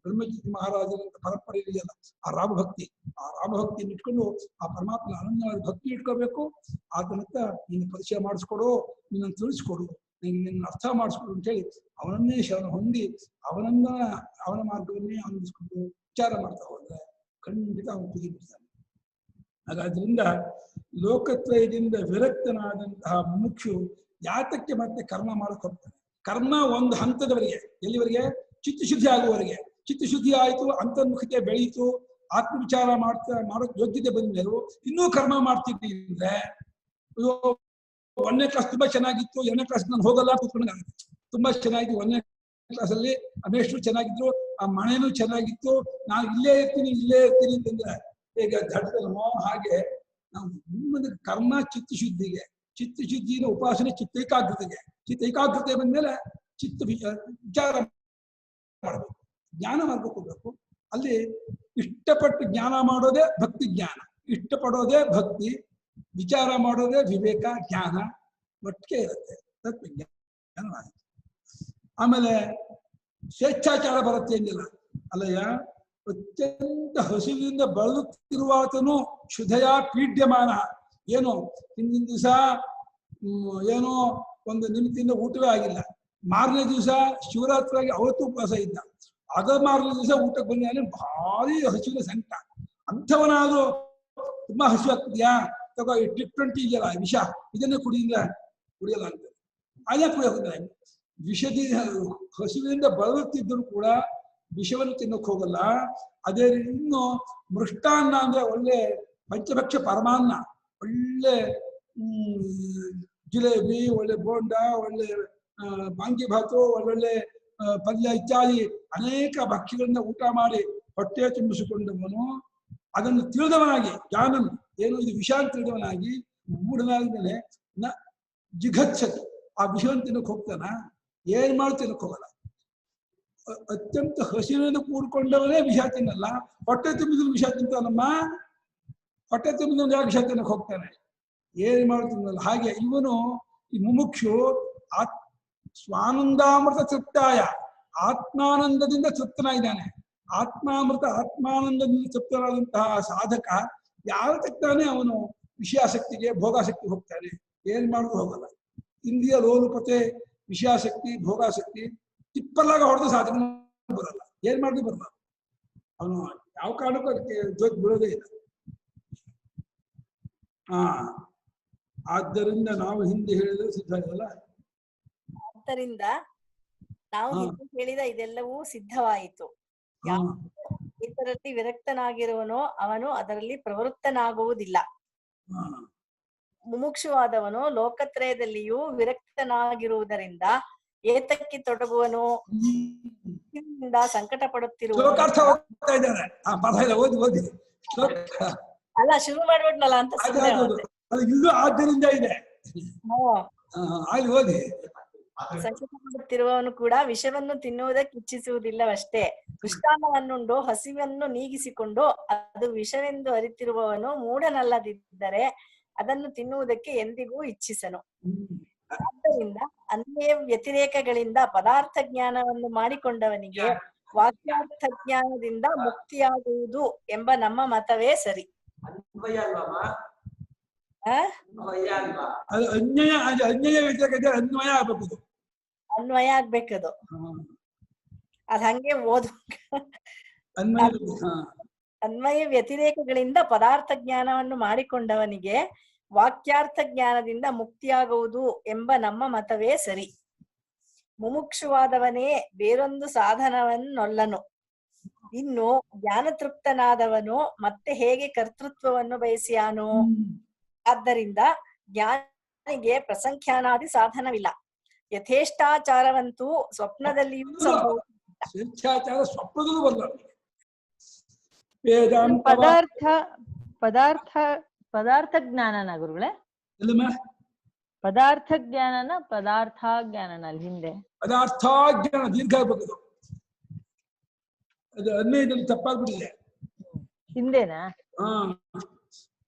ಬ್ರಹ್ಮಜಿತ್ ಮಹಾರಾಜರಂತ ಪರಂಪರೆ ಇದೆಯಲ್ಲ, ಆ ರಾಮಭಕ್ತಿ, ಆ ರಾಮಭಕ್ತಿಯನ್ನು ಇಟ್ಕೊಂಡು ಆ ಪರಮಾತ್ಮನ ಅನನ್ಯವಾದ ಭಕ್ತಿ ಇಟ್ಕೋಬೇಕು. ಆತನತ್ತ ನೀನು ಪರಿಚಯ ಮಾಡಿಸ್ಕೊಡು, ನಿನ್ನನ್ನು ತಿಳಿಸ್ಕೊಡು, ನಿನ್ನ ಅರ್ಥ ಮಾಡಿಸ್ಕೊಡು ಅಂತೇಳಿ ಅವನನ್ನೇ ಶರಣ ಹೊಂದಿ ಅವನ ಮಾರ್ಗವನ್ನೇ ಅನುಸರಿಸ್ಕೊಂಡು ವಿಚಾರ ಮಾಡ್ತಾ ಹೋದ್ರೆ ಖಂಡಿತ ಅವನು ತುದಿ ಬಿಡ್ತಾನೆ. ಹಾಗಾದ್ರಿಂದ ಲೋಕತ್ರಯದಿಂದ ವಿರಕ್ತನಾದಂತಹ ಮುಮುಕ್ಷು ಯಾತಕ್ಕೆ ಮತ್ತೆ ಕರ್ಮ ಮಾಡಕ್ ಹೋಗ್ತಾನೆ? ಕರ್ಮ ಒಂದು ಹಂತದವರೆಗೆ, ಎಲ್ಲಿವರೆಗೆ? ಚಿತ್ತಶುದ್ಧಿ ಆಗುವವರೆಗೆ. ಚಿತ್ತಶುದ್ಧಿ ಆಯ್ತು, ಅಂತರ್ಮುಖತೆ ಬೆಳೀತು, ಆತ್ಮವಿಚಾರ ಮಾಡೋಕ್ ಯೋಗ್ಯತೆ ಬಂದ್ಮೇಲೆ ಇನ್ನೂ ಕರ್ಮ ಮಾಡ್ತಿದ್ವಿ ಅಂದ್ರೆ, ಒಂದನೇ ಕ್ಲಾಸ್ ತುಂಬಾ ಚೆನ್ನಾಗಿತ್ತು, ಎರಡನೇ ಕ್ಲಾಸ್ ನಾನು ಹೋಗಲ್ಲ ಕೂತ್ಕೊಂಡಾಗುತ್ತೆ. ತುಂಬಾ ಚೆನ್ನಾಗಿತ್ತು ಒಂದನೇ ಕ್ಲಾಸಲ್ಲಿ, ಅಮೇಶ್ರು ಚೆನ್ನಾಗಿದ್ರು, ಆ ಮನೆನೂ ಚೆನ್ನಾಗಿತ್ತು, ನಾನು ಇಲ್ಲೇ ಇರ್ತೀನಿ ಅಂತಂದ್ರೆ ಈಗ ದಡ್ಡನೋ ಹಾಗೆ ನಾವು ಮುಂದೆ ಕರ್ಮ ಚಿತ್ತಶುದ್ಧಿಗೆ, ಚಿತ್ತಶುದ್ಧಿನ ಉಪಾಸನೆ ಚಿತ್ತೈಕಾಗ್ರತೆ ಬಂದ್ಮೇಲೆ ವಿಚಾರ ಮಾಡಬೇಕು, ಜ್ಞಾನ ಮಾರ್ಗಕ್ಕೆ ಹೋಗ್ಬೇಕು. ಅಲ್ಲಿ ಇಷ್ಟಪಟ್ಟು ಜ್ಞಾನ ಮಾಡೋದೇ ಭಕ್ತಿ ಜ್ಞಾನ, ಇಷ್ಟಪಡೋದೇ ಭಕ್ತಿ, ವಿಚಾರ ಮಾಡೋದೇ ವಿವೇಕ ಜ್ಞಾನ ಒಟ್ಟಿಗೆ ಇರುತ್ತೆ, ತತ್ವಜ್ಞಾನವಾಗುತ್ತೆ. ಆಮೇಲೆ ಸ್ವೇಚ್ಛಾಚಾರ ಬರುತ್ತೆ ಎಂದಿಲ್ಲ ಅಲ್ಲಯ್ಯ. ಅತ್ಯಂತ ಹಸಿವಿನಿಂದ ಬಳಲುತ್ತಿರುವಾತನು ಕ್ಷುಧಯ ಪೀಡ್ಯಮಾನ. ಏನೋ ಹಿಂದಿನ ದಿವಸ ಏನೋ ಒಂದು ನಿಮಿತ್ತಿಂದ ಊಟವೇ ಆಗಿಲ್ಲ, ಮಾರನೇ ದಿವಸ ಶಿವರಾತ್ರಿಯಾಗಿ ಅವತ್ತು ಉಪವಾಸ ಇದ್ದ, ಅದ ಮಾರನೇ ದಿವಸ ಊಟಕ್ಕೆ ಬಂದ ಭಾರಿ ಹಸಿವಿನ ಸಂಕಟ. ಅಂಥವನಾದ್ರೂ ತುಂಬಾ ಹಸಿವು ಆಗ್ತಿದ್ಯಾ, ತಗೋ ಈ T20 ಇದೆಯಲ್ಲ ವಿಷ, ಇದನ್ನೇ ಕುಡಿಯಲ್ಲ ಅಂತ ಅದೇ ಕುಡಿಯೋದಿಲ್ಲ. ಹಸಿವಿನಿಂದ ಬಳಲುತ್ತಿದ್ದರೂ ಕೂಡ ವಿಷವನ್ನು ತಿನ್ನೋಕ್ ಹೋಗಲ್ಲ. ಅದೇ ಇನ್ನು ಮೃಷ್ಟಾನ್ನ ಅಂದ್ರೆ ಒಳ್ಳೆ ಪಂಚಭಕ್ಷ ಪರಮಾನ್ನ, ಒಳ್ಳೆ ಜಿಲೇಬಿ, ಒಳ್ಳೆ ಬೋಂಡ, ಒಳ್ಳೆ ಬಾಂಗಿ ಭಾತು, ಒಳ್ಳೊಳ್ಳೆ ಪಲ್ಯ ಇತ್ಯಾದಿ ಅನೇಕ ಭಕ್ಷ್ಯಗಳನ್ನ ಊಟ ಮಾಡಿ ಹೊಟ್ಟೆ ತುಂಬಿಸಿಕೊಂಡವನು ಅದನ್ನು ತಿಳಿದವನಾಗಿ, ಜ್ಞಾನನು ಏನು ಇದು ವಿಷ ಅಂತ ತಿಳಿದವನಾಗಿ ಮೂಢನಾದ್ಮೇಲೆ ಜಿಘತ್ಸತಿ, ಆ ವಿಷಯವನ್ನು ತಿನ್ನಕ್ ಹೋಗ್ತಾನ? ಏನ್ ಮಾಡಿ ತಿನ್ನಕ್ ಹೋಗಲ್ಲ. ಅತ್ಯಂತ ಹಸಿವಿನಿಂದ ಕೂಡ್ಕೊಂಡವನೇ ವಿಷ ತಿನ್ನಲ್ಲ, ಹೊಟ್ಟೆ ತುಂಬಿದ್ರು ವಿಷ ತಿಂತಾನಮ್ಮ. ಹೊಟ್ಟೆ ತುಂಬಿದ್ರೆ ಯಾಕೆ ವಿಷ ತಿನ್ನಕ್ ಹೋಗ್ತಾನೆ? ಏನ್ ಮಾಡ್ತಿದ್ದಲ್ಲ. ಹಾಗೆ ಇವನು ಈ ಮುಮುಕ್ಷು ಸ್ವಾನಂದಾಮೃತ ತೃಪ್ತಾಯ, ಆತ್ಮಾನಂದದಿಂದ ತೃಪ್ತನಾಗಿದ್ದಾನೆ. ಆತ್ಮಾನಂದದಿಂದ ತೃಪ್ತನಾದಂತಹ ಸಾಧಕ ಯಾವ ತಕ್ತಾನೆ ಅವನು ವಿಷಯಾಸಕ್ತಿಗೆ ಭೋಗಾಸಕ್ತಿ ಹೋಗ್ತಾನೆ? ಏನ್ ಮಾಡೋದು ಹೋಗಲ್ಲ. ಇಂದ್ರಿಯ ಲೋಲುಪತೆ, ವಿಷಯಾಸಕ್ತಿ, ಭೋಗಾಸಕ್ತಿ ತಿಪ್ಪಲಾಗ ಹೊಡೆದು ಸಾಧಕ ಬರಲ್ಲ. ಏನ್ ಮಾಡಿದ್ರು ಬರಲ್ಲ. ಅವನು ಯಾವ ಕಾರಣಕ್ಕೂ ಅದಕ್ಕೆ ಜೋತ್ ಬೀಳೋದೇ ಇಲ್ಲ. ಆದ್ದರಿಂದ ನಾವು ಹಿಂದೆ ಹೇಳಿದ್ರೆ ಸಿದ್ಧ ಇದಲ್ಲ. ಆದ್ದರಿಂದ ನಾವು ಹಿಂದೆ ಹೇಳಿದ ಇದೆಲ್ಲವೂ ಸಿದ್ಧವಾಯಿತು. ಇದರಲ್ಲಿ ವಿರಕ್ತನಾಗಿರುವನೋ ಅವನು ಅದರಲ್ಲಿ ಪ್ರವೃತ್ತನಾಗುವುದಿಲ್ಲ. ಮುಮುಕ್ಷುವಾದವನು ಲೋಕತ್ರಯದಲ್ಲಿಯೂ ವಿರಕ್ತನಾಗಿರುವುದರಿಂದ ಏತಕ್ಕೆ ತೊಡಗುವನು, ಸಂಕಟ ಪಡುತ್ತಿರುವ ಅಲ್ಲ ಶುರು ಮಾಡ್ಬಿಟ್ನಲ್ಲ ಅಂತ ಆದ್ದರಿಂದ ಇದೆ. ಸಂಕಟ ಪಡುತ್ತಿರುವವನು ಕೂಡ ವಿಷವನ್ನು ತಿನ್ನುವುದಕ್ಕೆ ಇಚ್ಛಿಸುವುದಿಲ್ಲವಷ್ಟೇ. ಮೃಷ್ಟಾನ್ನವನ್ನುಂಡು ಹಸಿವನ್ನು ನೀಗಿಸಿಕೊಂಡು ಅದು ವಿಷವೆಂದು ಅರಿತಿರುವವನು ಮೂಢನಲ್ಲದಿದ್ದರೆ ಅದನ್ನು ತಿನ್ನುವುದಕ್ಕೆ ಎಂದಿಗೂ ಇಚ್ಛಿಸನು. ಆದ್ದರಿಂದ ಅನ್ಯ ವ್ಯತಿರೇಕಗಳಿಂದ ಪದಾರ್ಥ ಜ್ಞಾನವನ್ನು ಮಾಡಿಕೊಂಡವನಿಗೆ ವಾಕ್ಯಾರ್ಥ ಜ್ಞಾನದಿಂದ ಮುಕ್ತಿಯಾಗುವುದು ಎಂಬ ನಮ್ಮ ಮತವೇ ಸರಿ. ಅನ್ವಯ ಅಲ್ವಮ್ಮ? ಆ? ಅನ್ವಯ ಅಲ್ವಾ? ಅದು ಅನ್ವಯ ವ್ಯತಿರೇಕ ಅನ್ವಯ ಆಗ್ಬೇಕು. ಅನ್ವಯ ಆಗ್ಬೇಕದು. ಅದ್ ಹಂಗೆ ಓದು. ಅನ್ವಯ ಅನ್ವಯ ವ್ಯತಿರೇಕಗಳಿಂದ ಪದಾರ್ಥ ಜ್ಞಾನವನ್ನು ಮಾಡಿಕೊಂಡವನಿಗೆ ವಾಕ್ಯಾರ್ಥ ಜ್ಞಾನದಿಂದ ಮುಕ್ತಿಯಾಗುವುದು ಎಂಬ ನಮ್ಮ ಮತವೇ ಸರಿ. ಮುಮುಕ್ಷುವಾದವನೇ ಬೇರೊಂದು ಸಾಧನವನ್ನೊಲ್ಲನು. ಇನ್ನು ಜ್ಞಾನತೃಪ್ತನಾದವನು ಮತ್ತೆ ಹೇಗೆ ಕರ್ತೃತ್ವವನ್ನು ಬಯಸಿಯಾನು? ಆದ್ದರಿಂದ ಜ್ಞಾನಿಗೆ ಪ್ರಸಂಖ್ಯಾನಾದಿ ಸಾಧನವಿಲ್ಲ. ಯಥೇಷ್ಟಾಚಾರವಂತೂ ಸ್ವಪ್ನದಲ್ಲಿಯೂ ಸಂಭವಿಸುವುದಿಲ್ಲ. ಸ್ವೇಚ್ಛಾಚಾರ ಸ್ವಪ್ನದಲ್ಲೂ ಬರಲ್ಲ. ವೇದಾಂತ ಪದಾರ್ಥ ಜ್ಞಾನನ ಗುರುಗಳೇ? ಎಲ್ಲಮ್ಮ ಪದಾರ್ಥ ಜ್ಞಾನನ ಪದಾರ್ಥ ಜ್ಞಾನನ ಅಲ್ಲಿ ಹಿಂದೆ ಪದಾರ್ಥ ಜ್ಞಾನ ದೀರ್ಘ ಆಗ್ಬೇಕು. ಅದು ಅನ್ವಯದಲ್ಲಿ ತಪ್ಪಾಗ್ಬಿಟ್ಟಿದೆ. ಹಿಂದೆನಾ?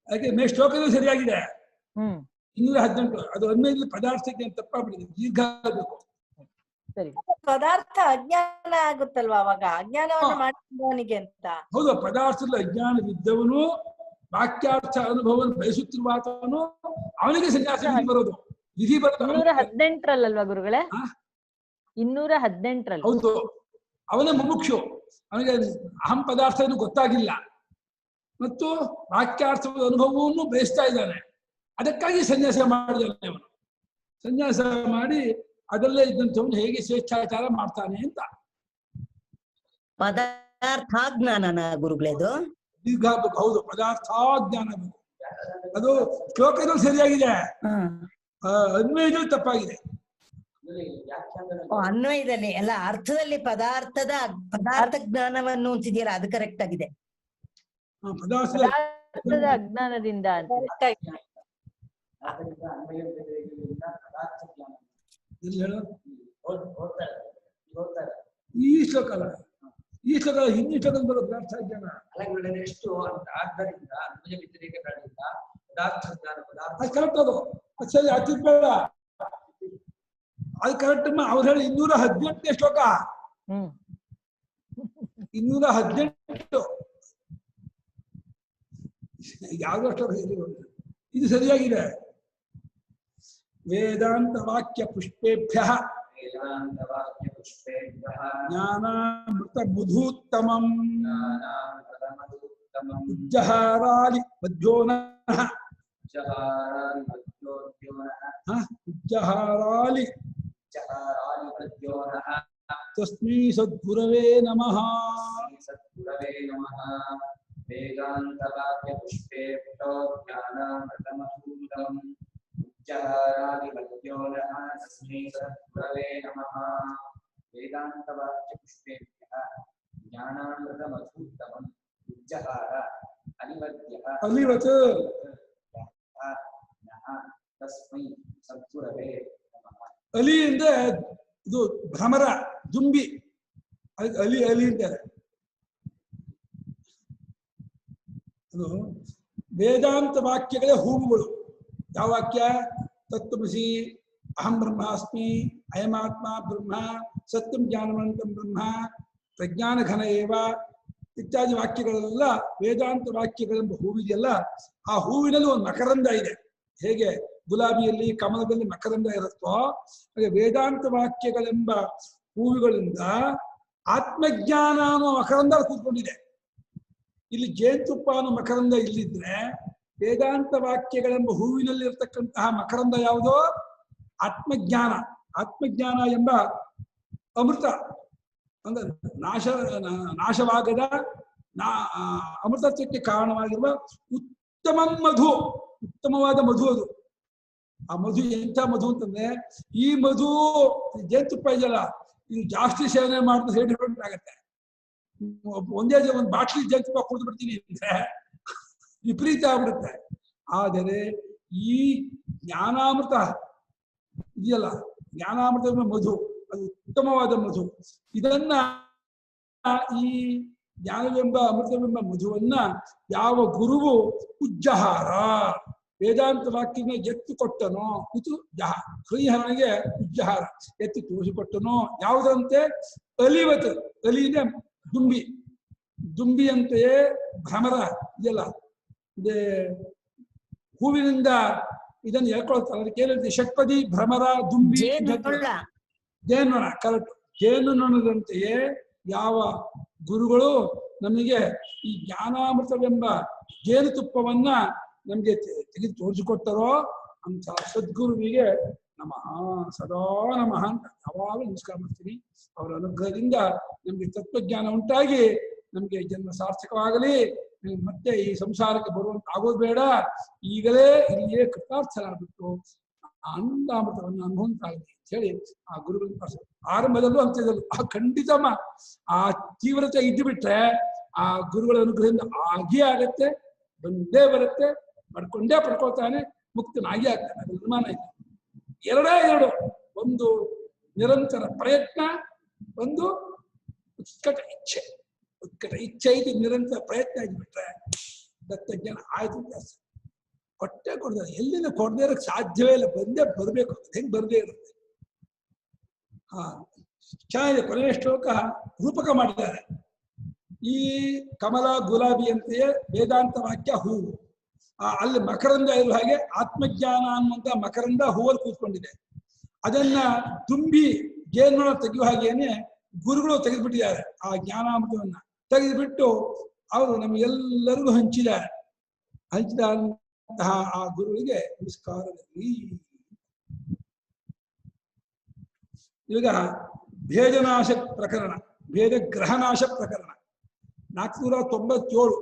ಯಾಕೆ ಶ್ಲೋಕನೂ ಸರಿಯಾಗಿದೆ. 218 ಅದು ಅನ್ವಯದಲ್ಲಿ ಪದಾರ್ಥ ಜ್ಞಾನ ತಪ್ಪಾಗ್ಬಿಟ್ಟಿದೆ, ದೀರ್ಘ ಆಗ್ಬೇಕು. ಸರಿ. ಪದಾರ್ಥ ಅಜ್ಞಾನ ಆಗುತ್ತಲ್ವಾ ಅವಾಗ, ಅಜ್ಞಾನವನ್ನು ಮಾಡಿದವನಿಗೆ ಅಂತ. ಹೌದು, ಪದಾರ್ಥದಲ್ಲಿ ಅಜ್ಞಾನವಿದ್ದವನು ವಾಕ್ಯಾರ್ಥ ಅನುಭವವನ್ನು ಬಯಸುತ್ತಿರುವಾತವನು ಅವನಿಗೆ ಸನ್ಯಾಸ ಬರೋದು ವಿಧಿ ಬರೋದು. 218 ಗುರುಗಳೇ? 218. ಹೌದು, ಅವನೇ ಮುಮುಕ್ಷು. ಅವನಿಗೆ ಅಹಂ ಪದಾರ್ಥವನ್ನು ಗೊತ್ತಾಗಿಲ್ಲ ಮತ್ತು ವಾಕ್ಯಾರ್ಥದ ಅನುಭವವನ್ನು ಬಯಸ್ತಾ ಇದ್ದಾನೆ. ಅದಕ್ಕಾಗಿ ಸನ್ಯಾಸ ಮಾಡಿದ್ದಾನೆ. ಅವನು ಸನ್ಯಾಸ ಮಾಡಿ ಅದರಲ್ಲೇ ಇದ್ದಂಥವನು ಹೇಗೆ ಸ್ವೇಚ್ಛಾಚಾರ ಮಾಡ್ತಾನೆ ಅಂತ. ಪದಾರ್ಥ ಜ್ಞಾನನ ಗುರುಗಳೇದು ದೀರ್ಘ. ಹೌದು, ಪದಾರ್ಥ ಜ್ಞಾನ. ಅದು ಶ್ಲೋಕದಲ್ಲಿ ಸರಿಯಾಗಿದೆ, ಅನ್ವಯದಲ್ಲಿ ತಪ್ಪಾಗಿದೆ. ಅನ್ವಯದಲ್ಲಿ ಎಲ್ಲ ಅರ್ಥದಲ್ಲಿ ಪದಾರ್ಥ ಜ್ಞಾನವನ್ನು ಅಂತಿದೆಯಲ್ಲ, ಅದು ಕರೆಕ್ಟ್ ಆಗಿದೆ. ಪದಾರ್ಥದ ಅಜ್ಞಾನದಿಂದ ಈ ಶ್ಲೋಕ ಅಲ್ಲ, ಈ ಶ್ಲೋಕ ಹಿಂದಿ ಶ್ಲೋಕದ ಪದಾರ್ಥ ಜ್ಞಾನ. ನೆಕ್ಸ್ಟ್ ಆದ್ದರಿಂದ ಅನ್ವಯ ವ್ಯತಿರೇಕಗಳಿಂದ ಪದಾರ್ಥ ಜ್ಞಾನ ಅದು ಕರೆಕ್ಟ್. ಅದು ಸರಿ, ಬೇಡ ಅದು ಕರೆಕ್ಟ್. ಅವ್ರು ಹೇಳಿ 218 ಶ್ಲೋಕ. 218 ಯಾವ್ದೋ ಶ್ಲೋಕ ಇದು ಸರಿಯಾಗಿದೆ. ವೇದಾಂತ ವಾಕ್ಯ ಪುಷ್ಪೇಭ್ಯ ಜ್ಞಾನಾಮೃತ ಮಧೂತ್ತಮಂ ಉಜ್ಜಹಾರಾಲಿ ಮಧ್ಯೋನಃ ಉಜ್ಜಹಾರಾಲಿ ತಸ್ಮೈ ಸದ್ಗುರವೇ ನಮಃ. ವೇದಾಂತ ವಾಕ್ಯ ಪುಷ್ಪೇಭ್ಯೋ ಜ್ಞಾನಾಮೃತಮಧೂತಮಂ ಉಜ್ಜಹಾರಾಲಿ ಮಧ್ಯೋನಃ ತಸ್ಮೈ ಸದ್ಗುರವೇ ನಮಃ. ವೇದಾಂತ ವಾಕ್ಯ ಪುಷ್ಪೇಭ್ಯಃ ಜ್ಞಾನಾಮೃತಮಧೂತಮಂ ಉಜ್ಜಹಾರ ಅನಿವದ್ಯಃ ಅಲಿವತ್ ತಸ್ಮೈ ಸದ್ಗುರವೇ ನಮಃ. ಅಲಿ ಅಂದ್ರೆ ಇದು ಭ್ರಮರ, ದುಂಬಿ. ಅದಕ್ಕೆ ಅಲಿ ಅಲಿ ಅಂತಾರೆ. ಅದು ವೇದಾಂತ ವಾಕ್ಯಗಳೇ ಹೂವುಗಳು. ಯಾವ ವಾಕ್ಯ? ತತ್ವಮಸಿ, ಅಹಂ ಬ್ರಹ್ಮಾಸ್ಮಿ, ಅಯಮಾತ್ಮ ಬ್ರಹ್ಮ, ಸತ್ಯಂ ಜ್ಞಾನವಂತಂ ಬ್ರಹ್ಮ, ಪ್ರಜ್ಞಾನ ಘನ ಏವ ಇತ್ಯಾದಿ ವಾಕ್ಯಗಳೆಲ್ಲ ವೇದಾಂತ ವಾಕ್ಯಗಳೆಂಬ ಹೂವಿದೆಯಲ್ಲ, ಆ ಹೂವಿನಲ್ಲಿ ಒಂದು ಮಕರಂದ ಇದೆ. ಹೇಗೆ ಗುಲಾಬಿಯಲ್ಲಿ ಕಮಲದಲ್ಲಿ ಮಕರಂದ ಇರುತ್ತೋ ಹಾಗೆ ವೇದಾಂತ ವಾಕ್ಯಗಳೆಂಬ ಹೂವುಗಳಿಂದ ಆತ್ಮಜ್ಞಾನ ಅನ್ನೋ ಮಕರಂದ ಕೂತ್ಕೊಂಡಿದೆ. ಇಲ್ಲಿ ಜೇನುತುಪ್ಪ ಅನ್ನೋ ಮಕರಂದ ಇಲ್ಲಿದ್ರೆ ವೇದಾಂತ ವಾಕ್ಯಗಳೆಂಬ ಹೂವಿನಲ್ಲಿ ಇರತಕ್ಕಂತಹ ಮಕರಂದ ಯಾವುದೋ? ಆತ್ಮಜ್ಞಾನ. ಆತ್ಮಜ್ಞಾನ ಎಂಬ ಅಮೃತ ಅಂದ್ರೆ ನಾಶವಾಗದ ಅಮೃತತ್ವಕ್ಕೆ ಕಾರಣವಾಗಿರುವ ಉತ್ತಮ ಮಧು, ಉತ್ತಮವಾದ ಮಧು. ಅದು ಆ ಮಧು ಎಂಥ ಮಧು ಅಂತಂದ್ರೆ, ಈ ಮಧು ಜೇನುತುಪ್ಪ ಇದೆಯಲ್ಲ, ಇದು ಜಾಸ್ತಿ ಸೇವನೆ ಮಾಡಿದ್ರೆ ಸೈಡ್ ಎಫೆಕ್ಟ್ ಆಗತ್ತೆ. ಒಂದೇ ಒಂದು ಬಾಟ್ಲಿ ಜೇನುತುಪ್ಪ ಕುಡಿದು ಬಿಡ್ತೀನಿ ಅಂದ್ರೆ ವಿಪರೀತ ಆಗ್ಬಿಡುತ್ತೆ. ಆದರೆ ಈ ಜ್ಞಾನಾಮೃತ ಇದೆಯಲ್ಲ, ಜ್ಞಾನಾಮೃತ ಮಧು, ಅದು ಉತ್ತಮವಾದ ಮಧು. ಇದನ್ನ ಈ ಜ್ಞಾನವೆಂಬ ಅಮೃತವೆಂಬ ಮಧುವನ್ನ ಯಾವ ಗುರುವು ಉಜ್ಜಹಾರ ವೇದಾಂತ ವಾಕ್ಯನ ಎತ್ತು ಕೊಟ್ಟನೋ, ಇದು ಜಹ ಶ್ರೀಹರನಿಗೆ ಉಜ್ಜಹಾರ ಎತ್ತು ತೋರಿಸಿಕೊಟ್ಟನೋ ಯಾವುದಂತೆ? ಅಲಿವತ್, ಅಲಿನೇ ದುಂಬಿ, ದುಂಬಿಯಂತೆಯೇ ಭ್ರಮರ ಇದೆಯಲ್ಲ, ಇದೇ ಹೂವಿನಿಂದ ಇದನ್ನು ಹೇಳ್ಕೊಳ್ತಾರೆ. ಅದಕ್ಕೆ ಏನಂತೆ ಷಟ್ಪದಿ ಭ್ರಮರ ದುಂಬಿ ಜೇನುನೊಣ. ಜೇನುನೊಣ. ಕರೆಕ್ಟ್. ಜೇನುನೊಣದಂತೆಯೇ ಯಾವ ಗುರುಗಳು ನಮಗೆ ಈ ಜ್ಞಾನಾಮೃತವೆಂಬ ಜೇನುತುಪ್ಪವನ್ನ ನಮ್ಗೆ ತೆಗೆದು ತೋರಿಸಿಕೊಟ್ಟರೋ ಅಂತ ಸದ್ಗುರುವಿಗೆ ನಮಃ, ಸದಾ ನಮಃ ಅಂತ ಯಾವಾಗಲೂ ನಮಸ್ಕಾರ ಮಾಡ್ತೀನಿ. ಅವರ ಅನುಗ್ರಹದಿಂದ ನಮ್ಗೆ ತತ್ವಜ್ಞಾನ ಉಂಟಾಗಿ ನಮ್ಗೆ ಜನ್ಮ ಸಾರ್ಥಕವಾಗಲಿ, ಮತ್ತೆ ಈ ಸಂಸಾರಕ್ಕೆ ಬರುವಂತ ಆಗೋದು ಬೇಡ, ಈಗಲೇ ಇಲ್ಲಿಯೇ ಕೃತಾರ್ಥರಾಗ್ಬಿಟ್ಟು ಆನಂದಾಮೃತವನ್ನು ಅನುಭವಿಸ್ತಾಗಲಿ ಅಂತ ಹೇಳಿ ಆ ಗುರುಗಳ ಆರಂಭದಲ್ಲೂ ಅಂತ್ಯದಲ್ಲೂ ಖಂಡಿತಮ್ಮ ಆ ತೀವ್ರತೆ ಇದ್ದು ಬಿಟ್ರೆ ಆ ಗುರುಗಳ ಅನುಗ್ರಹದಿಂದ ಆಗೇ ಆಗತ್ತೆ, ಬಂದೇ ಬರುತ್ತೆ, ಪಡ್ಕೊಂಡೇ ಪಡ್ಕೊಳ್ತಾನೆ, ಮುಕ್ತನಾಗಿ ಆಗ್ತಾನೆ. ಅದು ಅನುಮಾನ ಇಲ್ಲ. ಎರಡೇ ಎರಡು, ಒಂದು ನಿರಂತರ ಪ್ರಯತ್ನ, ಒಂದು ಉತ್ಕಟ ಇಚ್ಛೆ. ಉತ್ಕಟ ಇಚ್ಛೆ ಇದು ನಿರಂತರ ಪ್ರಯತ್ನ ಆಗಿಬಿಟ್ರೆ ದತ್ತಜ್ಞಾನ ಆಯ್ತು. ಕೊಟ್ಟೆ ಕೊಡ್ತಾರೆ, ಎಲ್ಲಿಂದ ಕೊಡದೇ ಇರೋಕ್ಕೆ ಸಾಧ್ಯವೇ ಇಲ್ಲ, ಬಂದೇ ಬರಬೇಕು. ಹೆಂಗ್ ಬರದೇ ಇರುತ್ತೆ. ಚೆನ್ನಾಗಿದೆ. ಕೊನೆಯ ಶ್ಲೋಕ ರೂಪಕ ಮಾಡಿದ್ದಾರೆ. ಈ ಕಮಲ ಗುಲಾಬಿ ಅಂತೆಯೇ ವೇದಾಂತ ವಾಕ್ಯ ಹೂವು, ಅಲ್ಲಿ ಮಕರಂದ ಇರುವ ಹಾಗೆ ಆತ್ಮಜ್ಞಾನ ಅನ್ನುವಂತ ಮಕರಂದ ಹೂವಲ್ಲಿ ಕೂತ್ಕೊಂಡಿದೆ. ಅದನ್ನ ದುಂಬಿ ಜೇನುನೊಣ ತೆಗೆಯುವ ಹಾಗೇನೆ ಗುರುಗಳು ತೆಗೆದುಬಿಟ್ಟಿದ್ದಾರೆ. ಆ ಜ್ಞಾನಾಮೃತವನ್ನ ತೆಗೆದುಬಿಟ್ಟು ಅವರು ನಮಗೆಲ್ಲರಿಗೂ ಹಂಚಿದ್ದಾರೆ. ಹಂಚಿದಂತಹ ಆ ಗುರುವಿಗೆ ನಮಸ್ಕಾರದಲ್ಲಿ ಈಗ ಭೇದನಾಶ ಪ್ರಕರಣ, ಭೇದ ಗ್ರಹನಾಶ ಪ್ರಕರಣ 497.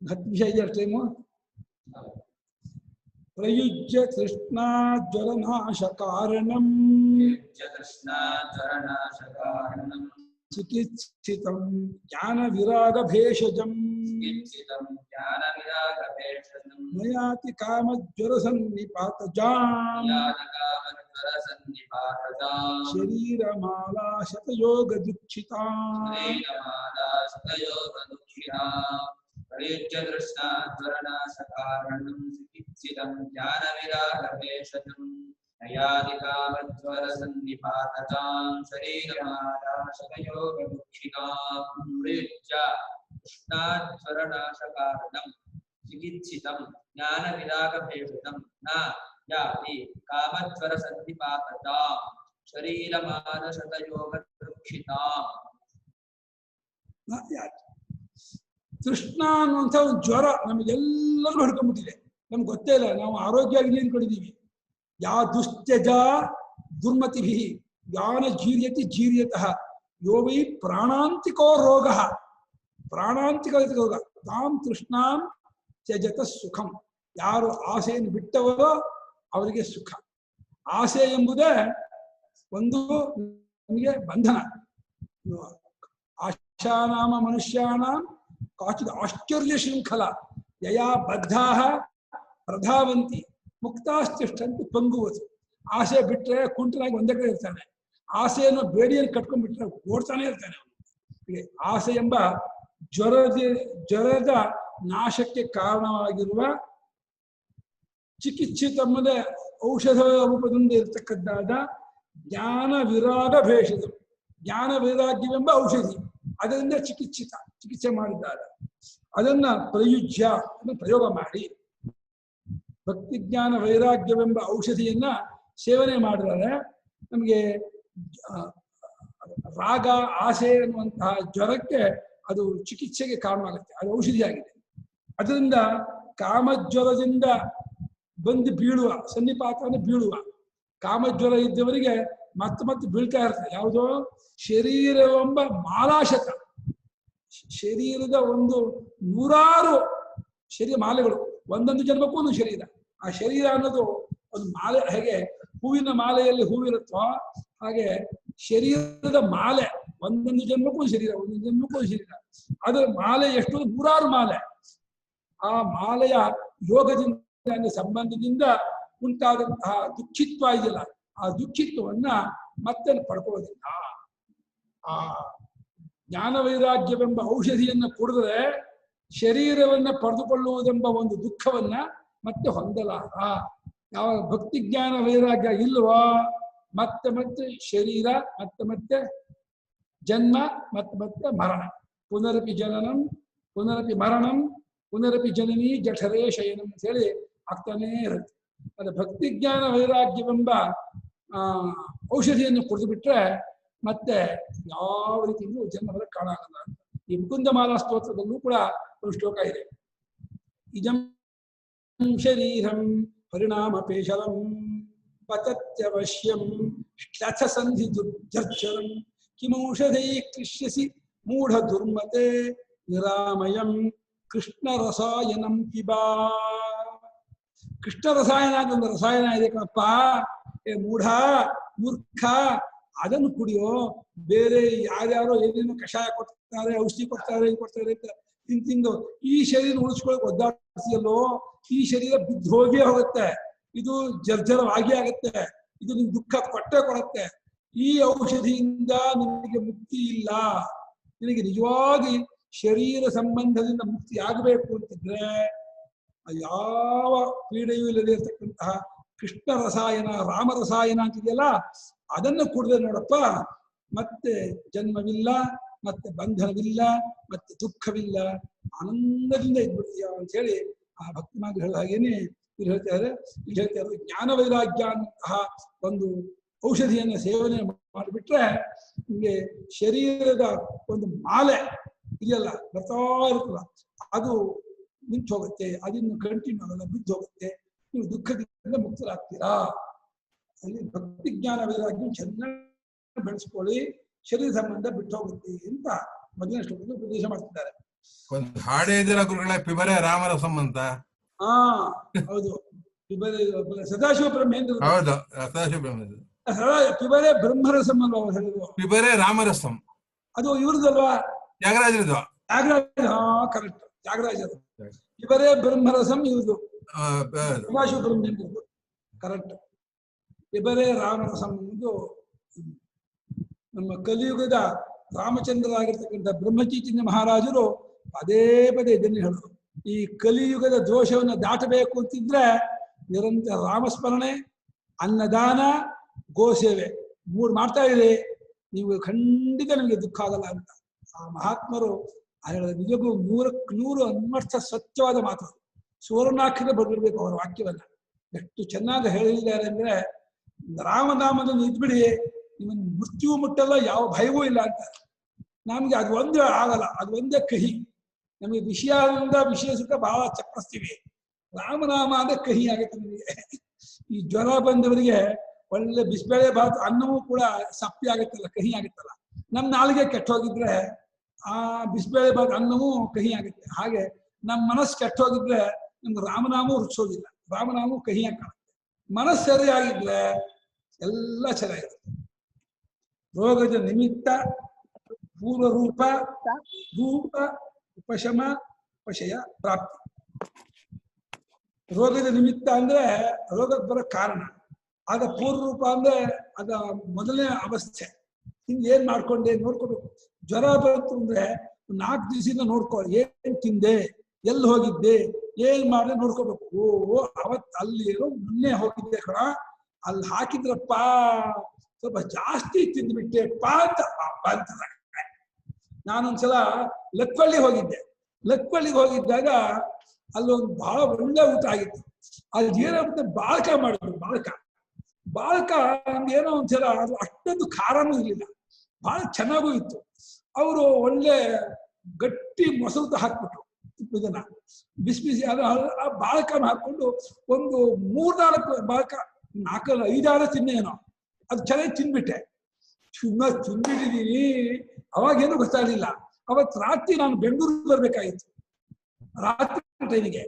10 ನಿಮಿಷ ಇದೆಯಲ್ಲ ಟೈಮು. ಪ್ರಯುಜ್ಯ ತೃಷ್ಣಾಜ್ವರನಾಶ ಕಾರಣಂ ಚಿಕಿತ್ಸಿತಂ ಜ್ಞಾನ ವಿರಾಗ ಭೇಷಜಂ ನಯಾತಿ ಕಾಮಜ್ವರ ಸನ್ನಿಪಾತಜಾಂ ಶರೀರ ಮಾಲಾ ಶತಯೋಗ ದುಃಖಿತಾಂ ಪ್ರಯುಜ್ಯ ತೃಷ್ಣಾಜ್ವರನಾಶಕಾರಣಂ ಚಿಕಿತ್ಸಿತಂ ಜ್ಞಾನವಿರಾಗಭೇಷಜಂ ನಯಾದಿ ಕಾಮಜ್ವರ ಸನ್ನಿಪಾತತಾಂ ಶರೀರಮಾಲಾಶತಯೋಗ ದುಃಖಿತಾಂ ಪ್ರಯುಜ್ಯ ತೃಷ್ಣಾಜ್ವರನಾಶಕಾರಣಂ ಚಿಕಿತ್ಸಿತಂ ಜ್ಞಾನವಿರಾಗಭೇಷಜಂ ನ ಯಾತಿ ಕಾಮಜ್ವರ ಸನ್ನಿಪಾತತಾಂ ಶರೀರಮಾಲಾಶತಯೋಗ ದುಃಖಿತಾಂ. ತೃಷ್ಣ ಅನ್ನುವಂಥ ಒಂದು ಜ್ವರ ನಮಗೆಲ್ಲರೂ ಹಿಡ್ಕೊಂಡ್ಬಿಟ್ಟಿದೆ. ನಮ್ಗೆ ಗೊತ್ತೇ ಇಲ್ಲ, ನಾವು ಆರೋಗ್ಯವಾಗಿ ಅಂದ್ಕೊಂಡಿದ್ದೀವಿ. ಯಾ ದುಶ್ಚಜ ದುರ್ಮತಿಭಿ ಯಾನ ಜೀರ್ಯತಿ ಜೀರ್ಯತಃ ಯೋ ವೈ ಪ್ರಾಣಾಂತಿಕೋ ರೋಗ, ಪ್ರಾಣಾಂತಿಕ ರೋಗ ತಾಂ ತೃಷ್ಣಾಂ ತ್ಯಜತ ಸುಖಂ. ಯಾರು ಆಸೆಯನ್ನು ಬಿಟ್ಟವರೋ ಅವರಿಗೆ ಸುಖ. ಆಸೆ ಎಂಬುದೇ ಒಂದು ನಮಗೆ ಬಂಧನ. ಆಶಾನಾಮ ಮನುಷ್ಯಾನಾಂ ಕಾಚಿದ ಆಶ್ಚರ್ಯ ಶೃಂಖಲ ಯಯಾ ಬದ್ಧಾಹ ಪ್ರಧಾವಂತಿ ಮುಕ್ತಾಸ್ತಿಷ್ಠಂತ ಪಂಗುವತು. ಆಸೆ ಬಿಟ್ಟರೆ ಕುಂಟನಾಗಿ ಒಂದೇ ಕಡೆ ಇರ್ತಾನೆ, ಆಸೆಯನ್ನು ಬೇಡಿಯನ್ನು ಕಟ್ಕೊಂಡ್ಬಿಟ್ರೆ ಓಡ್ತಾನೆ ಇರ್ತಾನೆ. ಆಸೆ ಎಂಬ ಜ್ವರದ ನಾಶಕ್ಕೆ ಕಾರಣವಾಗಿರುವ ಚಿಕಿತ್ಸಿತಮ್ಮದೇ ಔಷಧ ರೂಪದಿಂದ ಇರತಕ್ಕದ್ದಾದ ಜ್ಞಾನ ವಿರಾಗ ಭೇಷಜ, ಜ್ಞಾನ ವೈರಾಗ್ಯವೆಂಬ ಔಷಧಿ, ಅದರಿಂದ ಚಿಕಿತ್ಸೆ ಮಾಡಿದ್ದಾರೆ. ಅದನ್ನ ಪ್ರಯುಜ್ಯ ಪ್ರಯೋಗ ಮಾಡಿ ಭಕ್ತಿ ಜ್ಞಾನ ವೈರಾಗ್ಯವೆಂಬ ಔಷಧಿಯನ್ನ ಸೇವನೆ ಮಾಡಿದರೆ ನಮಗೆ ರಾಗ ಆಸೆ ಎನ್ನುವಂತಹ ಜ್ವರಕ್ಕೆ ಅದು ಚಿಕಿತ್ಸೆಗೆ ಕಾರಣವಾಗುತ್ತೆ. ಅದು ಔಷಧಿಯಾಗಿದೆ. ಅದರಿಂದ ಕಾಮಜ್ವರದಿಂದ ಬಂದು ಬೀಳುವ ಸನ್ನಿಪಾತವನ್ನು ಬೀಳುವ ಕಾಮಜ್ವರ ಇದ್ದವರಿಗೆ ಮತ್ತೆ ಬೀಳ್ತಾ ಇರ್ತದೆ. ಯಾವುದೋ ಶರೀರವೆಂಬ ಮಾಲಾಶತ, ಶರೀರದ ಒಂದು 100 ಶರೀರ ಮಾಲೆಗಳು, ಒಂದೊಂದು ಜನ್ಮಕ್ಕೂ ಒಂದು ಶರೀರ. ಆ ಶರೀರ ಅನ್ನೋದು ಒಂದು ಮಾಲೆ, ಹೇಗೆ ಹೂವಿನ ಮಾಲೆಯಲ್ಲಿ ಹೂವಿರುತ್ತೋ ಹಾಗೆ ಶರೀರದ ಮಾಲೆ, ಒಂದೊಂದು ಜನ್ಮಕ್ಕೂ ಒಂದು ಶರೀರ, ಒಂದೊಂದು ಜನ್ಮಕ್ಕೂ ಒಂದು ಶರೀರ. ಅದರ ಮಾಲೆ ಎಷ್ಟು? 100 ಮಾಲೆ. ಆ ಮಾಲೆಯ ಯೋಗದಿಂದ ಸಂಬಂಧದಿಂದ ಉಂಟಾದಂತಹ ದುಃಖಿತ್ವ ಇದೆಯಲ್ಲ, ಆ ದುಃಖಿತ್ವವನ್ನ ಮತ್ತೆ ಪಡ್ಕೊಳ್ಳೋದಿಲ್ಲ. ಆ ಜ್ಞಾನ ವೈರಾಗ್ಯವೆಂಬ ಔಷಧಿಯನ್ನ ಕುಡಿದ್ರೆ ಶರೀರವನ್ನ ಪಡೆದುಕೊಳ್ಳುವುದೆಂಬ ಒಂದು ದುಃಖವನ್ನ ಮತ್ತೆ ಹೊಂದಲಾರ. ಯಾವ ಭಕ್ತಿ ಜ್ಞಾನ ವೈರಾಗ್ಯ ಇಲ್ವೋ ಮತ್ತೆ ಶರೀರ ಮತ್ತೆ ಜನ್ಮ ಮತ್ತೆ ಮರಣ. ಪುನರಪಿ ಜನನಂ ಪುನರಪಿ ಮರಣಂ ಪುನರಪಿ ಜನನಿ ಜಠರೇ ಶಯನಂ ಅಂತ ಹೇಳಿ ಆಗ್ತಾನೇ ಇರುತ್ತೆ. ಅದು ಭಕ್ತಿ ಜ್ಞಾನ ವೈರಾಗ್ಯವೆಂಬ ಔಷಧಿಯನ್ನು ಕುಡಿದು ಬಿಟ್ರೆ ಮತ್ತೆ ಯಾವ ರೀತಿಯೂ ಜನ್ಮ ಬರಕ್ಕೆ ಕಾಣಾಗಲ್ಲ ಅಂತ. ಈ ಮುಕುಂದ ಮಾಲಾ ಸ್ತೋತ್ರದಲ್ಲೂ ಕೂಡ ಒಂದು ಶ್ಲೋಕ ಇದೆ. ಇದಂ ಶರೀರಂ ಪರಿಣಾಮ ಪೇಶಲಂ ಪತತ್ಯವಶ್ಯಂ ಶ್ಲಥ ಸಂಧಿ ದುರ್ಜರ್ಚರಂ ಕಿಮೌಷಧೈ ಕ್ಲಿಶ್ಯಸಿ ಮೂಢ ದುರ್ಮತೆ ನಿರಾಮಯಂ ಕೃಷ್ಣ ರಸಾಯನಂ ಪಿಬಾ. ಕೃಷ್ಣ ರಸಾಯನ ಅಂತ ಒಂದು ರಸಾಯನ ಇದೆ ಕಣಪ್ಪ, ಏ ಮೂಢ ಮೂರ್ಖ, ಅದನ್ನು ಕುಡಿಯೋ. ಬೇರೆ ಯಾರ್ಯಾರೋ ಏನೇನೋ ಕಷಾಯ ಕೊಡ್ತಾರೆ, ಔಷಧಿ ಕೊಡ್ತಾರೆ, ಅಂತ ತಿಂದು ಈ ಶರೀರ ಉಳಿಸ್ಕೊಳಕ್ ಒದ್ದಾಡ್ತೀಯಲ್ಲೋ, ಈ ಶರೀರ ಬಿದ್ದು ಹೋಗೇ ಹೋಗುತ್ತೆ, ಇದು ಜರ್ಜರವಾಗಿ ಆಗುತ್ತೆ, ಇದು ನಿಮ್ಗೆ ದುಃಖ ಕೊಟ್ಟೆ ಕೊಡುತ್ತೆ. ಈ ಔಷಧಿಯಿಂದ ನಿನಗೆ ಮುಕ್ತಿ ಇಲ್ಲ. ನಿನಗೆ ನಿಜವಾಗಿ ಶರೀರ ಸಂಬಂಧದಿಂದ ಮುಕ್ತಿ ಆಗಬೇಕು ಅಂತಿದ್ರೆ ಯಾವ ಪೀಡೆಯೂ ಇಲ್ಲದೆ ಇರತಕ್ಕಂತಹ ಕೃಷ್ಣ ರಸಾಯನ, ರಾಮ ರಸಾಯನ ಅಂತಿದೆಯಲ್ಲ, ಅದನ್ನು ಕುಡಿದ್ರೆ ನೋಡಪ್ಪ ಮತ್ತೆ ಜನ್ಮವಿಲ್ಲ, ಮತ್ತೆ ಬಂಧನವಿಲ್ಲ, ಮತ್ತೆ ದುಃಖವಿಲ್ಲ, ಆನಂದದಿಂದ ಇದ್ಬಿಡ್ತೀಯ ಅಂತ ಹೇಳಿ ಆ ಭಕ್ತಿ ಮಾತು ಹೇಳಿದ ಹಾಗೇನೆ ಇಲ್ಲಿ ಹೇಳ್ತಾರೆ. ಜ್ಞಾನ ವೈರಾಗ್ಯ ಅನ್ನಂತಹ ಒಂದು ಔಷಧಿಯನ್ನು ಸೇವನೆ ಮಾಡಿಬಿಟ್ರೆ ನಿಮಗೆ ಶರೀರದ ಒಂದು ಮಾಲೆ ಇದೆಯಲ್ಲ ಬರ್ತಾ ಇರುತ್ತಲ್ಲ, ಅದು ನಿಂತು ಹೋಗುತ್ತೆ, ಅದನ್ನು ಕಂಟಿನ್ಯೂ ಆಗಲ್ಲ, ಬಿದ್ದು ಹೋಗುತ್ತೆ, ನೀವು ದುಃಖದಿಂದ ಮುಕ್ತರಾಗ್ತೀರಾ. ಅಲ್ಲಿ ಭಕ್ತಿ ಜ್ಞಾನ ವೈರಾಗ್ಯ ಚೆನ್ನಾಗಿ ಬೆಳೆಸ್ಕೊಳ್ಳಿ, ಶರೀರ ಸಂಬಂಧ ಬಿಟ್ಟು ಹೋಗುತ್ತೆ ಅಂತ ಮೊದಲನೇ ಶ್ಲೋಕದಲ್ಲಿ ಉಪದೇಶ ಮಾಡ್ತಿದ್ದಾರೆ. ಒಂದು ಹಾಡೇ ಇದೆಯಲ್ಲ ಗುರುಗಳೇ, ಪಿಬರೆ ರಾಮರ ಸಂಬಂಧ. ಹಾ ಹೌದು, ಸದಾಶಿವ ಬ್ರಹ್ಮೇಂದ್ರ. ಹೌದು, ಸದಾಶಿವ ಬ್ರಹ್ಮೇಂದ್ರ. ಪಿಬರೆ ಬ್ರಹ್ಮರಸಂ ಅಲ್ವಾ ಅವ್ರು ಹೇಳಿದ್ರು, ಪಿಬರೆ ರಾಮರಸಂ. ಅದು ಇವ್ರದಲ್ವಾ, ತ್ಯಾಗರಾಜರದು. ತ್ಯಾಗರಾಜ, ಹಾ ಕರೆಕ್ಟ್, ತ್ಯಾಗರಾಜರು. ಪಿಬರೆ ಬ್ರಹ್ಮರಸಂ ಇವ್ರದು, ಸದಾಶಿವ ಬ್ರಹ್ಮೇಂದ್ರದು, ಕರೆಕ್ಟ್. ಪಿಬರೆ ರಾಮರಸಂ ಎಂದು ನಮ್ಮ ಕಲಿಯುಗದ ರಾಮಚಂದ್ರರಾಗಿರ್ತಕ್ಕಂಥ ಬ್ರಹ್ಮಚೈತನ್ಯ ಮಹಾರಾಜರು ಪದೇ ಪದೇ ಇದನ್ನು ಹೇಳಿದ್ರು. ಈ ಕಲಿಯುಗದ ದೋಷವನ್ನು ದಾಟಬೇಕು ಅಂತಿದ್ರೆ ನಿರಂತರ ರಾಮಸ್ಮರಣೆ, ಅನ್ನದಾನ, ಗೋಸೇವೆ 3 ಮಾಡ್ತಾ ಇದೆ, ನೀವು ಖಂಡಿತ ನಿಮಗೆ ದುಃಖ ಆಗಲ್ಲ ಅಂತ ಆ ಮಹಾತ್ಮರು ನಿಜಕ್ಕೂ 100ಕ್ಕೆ 100 ಅನ್ವರ್ಥ ಸತ್ಯವಾದ ಮಾತು. ಸುವರ್ಣಾಕ್ಷರ ಬರೆದಿರ್ಬೇಕು ಅವರ ವಾಕ್ಯವನ್ನ. ಎಷ್ಟು ಚೆನ್ನಾಗಿ ಹೇಳಿದ್ದಾರೆ ಅಂದ್ರೆ, ರಾಮನಾಮದಲ್ಲಿ ಇದ್ಬಿಡಿ, ನಿಮ್ಮನ್ನು ಮೃತ್ಯು ಮುಟ್ಟಲ್ಲ, ಯಾವ ಭಯವೂ ಇಲ್ಲ ಅಂತ. ನಮ್ಗೆ ಅದು ಒಂದೇ ಆಗಲ್ಲ, ಅದು ಒಂದೇ ಕಹಿ. ನಮಗೆ ವಿಷಯದಿಂದ ವಿಷಯ ಸುಖ ಬಹಳ ಚಪ್ಪಸ್ತೀವಿ, ರಾಮನಾಮ ಅಂದ್ರೆ ಕಹಿ ಆಗುತ್ತೆ ನಿಮಗೆ. ಈ ಜ್ವರ ಬಂದವರಿಗೆ ಒಳ್ಳೆ ಬಿಸಿಬೇಳೆ ಭಾತ್ ಅನ್ನವೂ ಕೂಡ ಸಪ್ಪಿ ಆಗುತ್ತಲ್ಲ, ಕಹಿ ಆಗುತ್ತಲ್ಲ. ನಮ್ಮ ನಾಲಿಗೆ ಕೆಟ್ಟೋಗಿದ್ರೆ ಆ ಬಿಸಿಬೇಳೆ ಭಾತ್ ಅನ್ನವೂ ಕಹಿ ಆಗುತ್ತೆ. ಹಾಗೆ ನಮ್ಮ ಮನಸ್ಸು ಕೆಟ್ಟೋಗಿದ್ರೆ ನಮ್ಗೆ ರಾಮನಾಮವೂ ರುಚಿಸೋದಿಲ್ಲ, ರಾಮನಾಮವೂ ಕಹಿಯಾಗಿ ಕಾಣುತ್ತೆ. ಮನಸ್ಸು ಸರಿಯಾಗಿದ್ರೆ ಎಲ್ಲ ಚೆನ್ನಾಗಿರುತ್ತೆ. ರೋಗದ ನಿಮಿತ್ತ ಪೂರ್ವ ರೂಪ ಉಪಶಮ ಉಪಶಯ ಪ್ರಾಪ್ತಿ. ರೋಗದ ನಿಮಿತ್ತ ಅಂದ್ರೆ ರೋಗಕ್ಕೆ ಬರೋ ಕಾರಣ, ಆಗ ಪೂರ್ವ ರೂಪ ಅಂದ್ರೆ ಅದ ಮೊದಲನೇ ಅವಸ್ಥೆ. ಹಿಂಗೆ ಏನ್ ಮಾಡ್ಕೊಂಡೆ ನೋಡ್ಕೋಬೇಕು. ಜ್ವರ ಬಂತು ಅಂದ್ರೆ 4 ದಿವಸದಿಂದ ನೋಡ್ಕೊ, ಏನ್ ತಿಂದೆ, ಎಲ್ಲಿ ಹೋಗಿದ್ದೆ, ಏನ್ ಮಾಡಿದೆ ನೋಡ್ಕೋಬೇಕು. ಓ ಅವತ್ತು ಅಲ್ಲಿ ಏನೋ ಮೊನ್ನೆ ಹೋಗಿದ್ದೆ ಕಣ, ಅಲ್ಲಿ ಹಾಕಿದ್ರಪ್ಪ ಸ್ವಲ್ಪ ಜಾಸ್ತಿ ತಿಂದ್ಬಿಟ್ಟೆ ಪಾ ಅಂತ. ನಾನೊಂದ್ಸಲ ಲಕ್ವಳ್ಳಿ ಹೋಗಿದ್ದೆ. ಲಕ್ವಳ್ಳಿಗೆ ಹೋಗಿದ್ದಾಗ ಅಲ್ಲೊಂದು ಬಹಳ ಒಳ್ಳೆ ಊಟ ಆಗಿತ್ತು. ಅಲ್ಲಿ ಏನಾಗುತ್ತೆ, ಬಾಳಕ ಮಾಡಿದ್ರು. ಬಾಳಕ ಏನೋ ಒಂದ್ಸಲ ಅದು ಅಷ್ಟೊಂದು ಖಾರನೂ ಇರಲಿಲ್ಲ, ಬಹಳ ಚೆನ್ನಾಗೂ ಇತ್ತು. ಅವರು ಒಳ್ಳೆ ಗಟ್ಟಿ ಮೊಸರು ಹಾಕ್ಬಿಟ್ರು, ಇದನ್ನ ಬಿಸಿ ಬಿಸಿ ಆ ಬಾಳಕನ ಹಾಕೊಂಡು ಒಂದು 3-4 ಬಾಳಕ, 4-5-6 ತಿನ್ನೇನೋ, ಅದು ಚೆನ್ನಾಗಿ ತಿನ್ಬಿಟ್ಟೆ. ತಿಂದ್ಬಿಟ್ಟಿದೀನಿ. ಅವಾಗೇನು ಗೊತ್ತಾಗ್ಲಿಲ್ಲ. ಅವತ್ತು ರಾತ್ರಿ ನಾನು ಬೆಂಗಳೂರಿಗೆ ಬರ್ಬೇಕಾಗಿತ್ತು, ರಾತ್ರಿ ಟ್ರೈನಿಗೆ.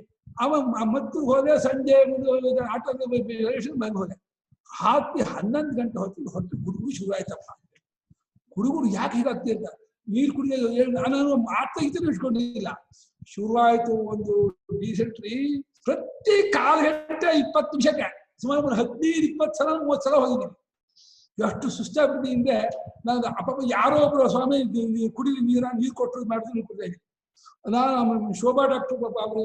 ಮತ್ತು ಹೋದೆ, ಸಂಜೆ ಆಟೋದ ಬಂದು ಹೋದೆ. ರಾತ್ರಿ 11 ಗಂಟೆ ಹೊತ್ತಿಗೆ ಹುಡುಗರು ಶುರು ಆಯ್ತಪ್ಪ. ಹುಡುಗರು ಯಾಕೆ ಹೀಗಾಗ್ತಿ ಅಂತ ನೀರು ಕುಡಿಯೋದು ನಾನು ಮಾತಾಗಿದ್ದು ಇಟ್ಕೊಂಡಿಲ್ಲ. ಶುರುವಾಯ್ತು ಒಂದು ಡೀಸೆಂಟ್ರಿ. ಪ್ರತಿ 1/4 ಗಂಟೆ 20 ನಿಮಿಷಕ್ಕೆ ಸುಮಾರು 15-20 ಸಲ 30 ಸಲ ಹೋಗಿದ್ದೀನಿ. ಎಷ್ಟು ಸುಸ್ತಾಗ್ಬಿಟ್ಟು ಹಿಂದೆ ನಾನು ಅಪ್ಪ ಯಾರೋ ಒಬ್ರು ಸ್ವಾಮಿ ಕುಡಿಲಿ ನೀರು ಕೊಟ್ಟರು ಮಾಡಿದ್ರು, ನೀರು ಕುಡಿತಾ ಇದ್ದೀನಿ. ನಾನು ಶೋಭಾ ಡಾಕ್ಟರ್ ಅವರು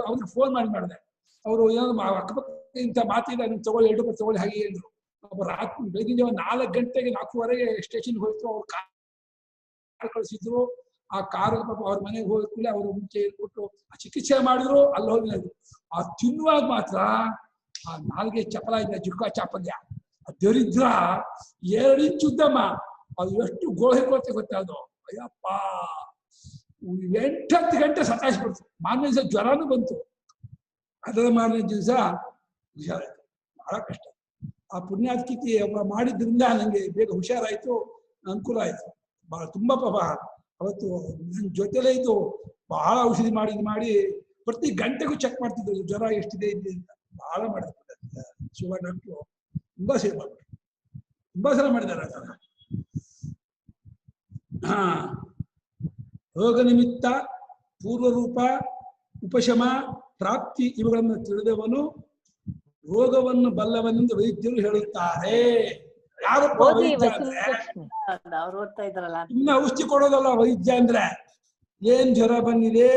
ಅವ್ರಿಗೆ ಫೋನ್ ಮಾಡಿದೆ. ಅವರು ಏನೋ ಅಕ್ಕಪಕ್ಕ ಇಂಥ ಮಾತಿಲ್ಲ, ನೀವು ತಗೊಳ್ಳಿ 2 ರೂಪಾಯಿ ತಗೊಳ್ಳಿ ಹಾಗೆ ಹೇಳಿದ್ರು. ರಾತ್ರಿ ಬೆಳಗಿನ ಜಾವ 4 ಗಂಟೆಗೆ 4:15ಗೆ ಸ್ಟೇಷನ್ಗೆ ಹೋಯ್ತು. ಅವ್ರು ಕಳಿಸಿದ್ರು. ಆ ಕಾರು ಪಾಪ ಅವ್ರ ಮನೆಗೆ ಹೋಗ್ತಿಲ್ಲ, ಅವರು ಮುಂಚೆ ಕೊಟ್ಟು ಆ ಚಿಕಿತ್ಸೆ ಮಾಡಿದ್ರು. ಅಲ್ಲಿ ಹೋಗಿ ಆ ತಿನ್ನುವಾಗ ಮಾತ್ರ ಆ ನಾಲ್ಗೆ ಚಪಲ ಇದೆ, ಜುಕ್ಕ ಚಾಪಲ್ಯ, ದರಿದ್ರ 2 ಇಂಚ್ ಉದ್ದಮ್ಮ. ಅದು ಎಷ್ಟು ಗೋಳೆ ಕೊಡ್ತೆ ಗೊತ್ತಾ ಅದು. ಅಯ್ಯಪ್ಪ 8-10 ಗಂಟೆ ಸತಾಯಿಸ್ಬಿಡ್ತು. ಮಾರನೇ ದಿವಸ ಜ್ವರನೂ ಬಂತು. ಅದರ ಮಾರನೇ ದಿವಸ ಹುಷಾರಾಯ್ತು. ಬಹಳ ಕಷ್ಟ. ಆ ಪುಣ್ಯಾತ್ಕಿತಿ ಮಾಡಿದ್ರಿಂದ ನಂಗೆ ಬೇಗ ಹುಷಾರಾಯ್ತು, ಅನುಕೂಲ ಆಯ್ತು. ಬಹಳ ತುಂಬಾ ಪಾಪ ಅವತ್ತು ನನ್ನ ಜೊತೆಲೇ ಇದ್ದು ಬಹಳ ಔಷಧಿ ಮಾಡಿ ಪ್ರತಿ ಗಂಟೆಗೂ ಚೆಕ್ ಮಾಡ್ತಿದ್ರು ಜ್ವರ ಎಷ್ಟಿದೆ ಇದೆ ಅಂತ. ಬಹಳ ಮಾಡಿದ್ರು ಶಿವ ಡಾಕ್ಟ್ರು. ತುಂಬಾ ಸೇವೆ ಮಾಡ್ಬಿಟ್ರು, ತುಂಬಾ ಸಲ ಮಾಡಿದ್ದಾರೆ ಆ ಥರ. ರೋಗ ನಿಮಿತ್ತ, ಪೂರ್ವರೂಪ, ಉಪಶಮ, ಪ್ರಾಪ್ತಿ ಇವುಗಳನ್ನು ತಿಳಿದವನು ರೋಗವನ್ನು ಬಲ್ಲವನೆಂದು ವೈದ್ಯರು ಹೇಳುತ್ತಾರೆ. ಯಾರಪ್ಪ ವೈದ್ಯ ಅಂದ್ರೆ? ಅವ್ರು ಓದ್ತಾ ಇದ್ರಲ್ಲ. ಇನ್ನ ಔಷಧಿ ಕೊಡೋದಲ್ಲ ವೈದ್ಯ ಅಂದ್ರೆ. ಏನ್ ಜ್ವರ ಬಂದಿದೆ,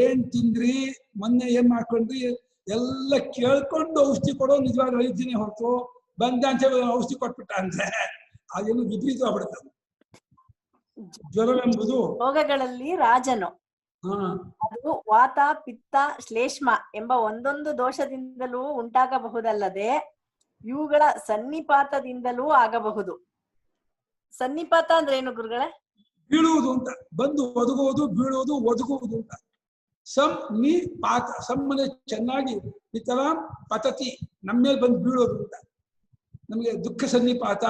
ಏನ್ ತಿಂದ್ರಿ, ಮೊನ್ನೆ ಏನ್ ಮಾಡ್ಕೊಂಡ್ರಿ ಎಲ್ಲ ಕೇಳ್ಕೊಂಡು ಔಷಧಿ ಕೊಡೋ ನಿಜವಾದ ವೈದ್ಯನೇ ಹೊರತು ಬಂದಂತೆ ಔಷಧಿ ಕೊಟ್ಬಿಟ್ಟ ಅಂದ್ರೆ ಅದೇನು ವಿಪರೀತವಾಗ್ಬಿಡುತ್ತೆ. ಜ್ವರವೆಂಬುದು ರೋಗಗಳಲ್ಲಿ ರಾಜನು. ಅದು ವಾತ, ಪಿತ್ತ, ಶ್ಲೇಷ್ಮ ಎಂಬ ಒಂದೊಂದು ದೋಷದಿಂದಲೂ ಉಂಟಾಗಬಹುದಲ್ಲದೆ ಇವುಗಳ ಸನ್ನಿಪಾತದಿಂದಲೂ ಆಗಬಹುದು. ಸನ್ನಿಪಾತ ಅಂದ್ರೆ ಏನು ಗುರುಗಳೇ? ಬೀಳುವುದು ಅಂತ. ಬಂದು ಒದಗುವುದು, ಬೀಳುವುದು, ಒದಗುವುದು ಅಂತ. ಸನ್ನಿಪಾತ. ಸಮ್ಮನೆ ಚೆನ್ನಾಗಿ ಈ ತರ ಪತತಿ ನಮ್ಮೇಲೆ ಬಂದು ಬೀಳೋದು ಅಂತ. ನಮಗೆ ದುಃಖ ಸನ್ನಿಪಾತ,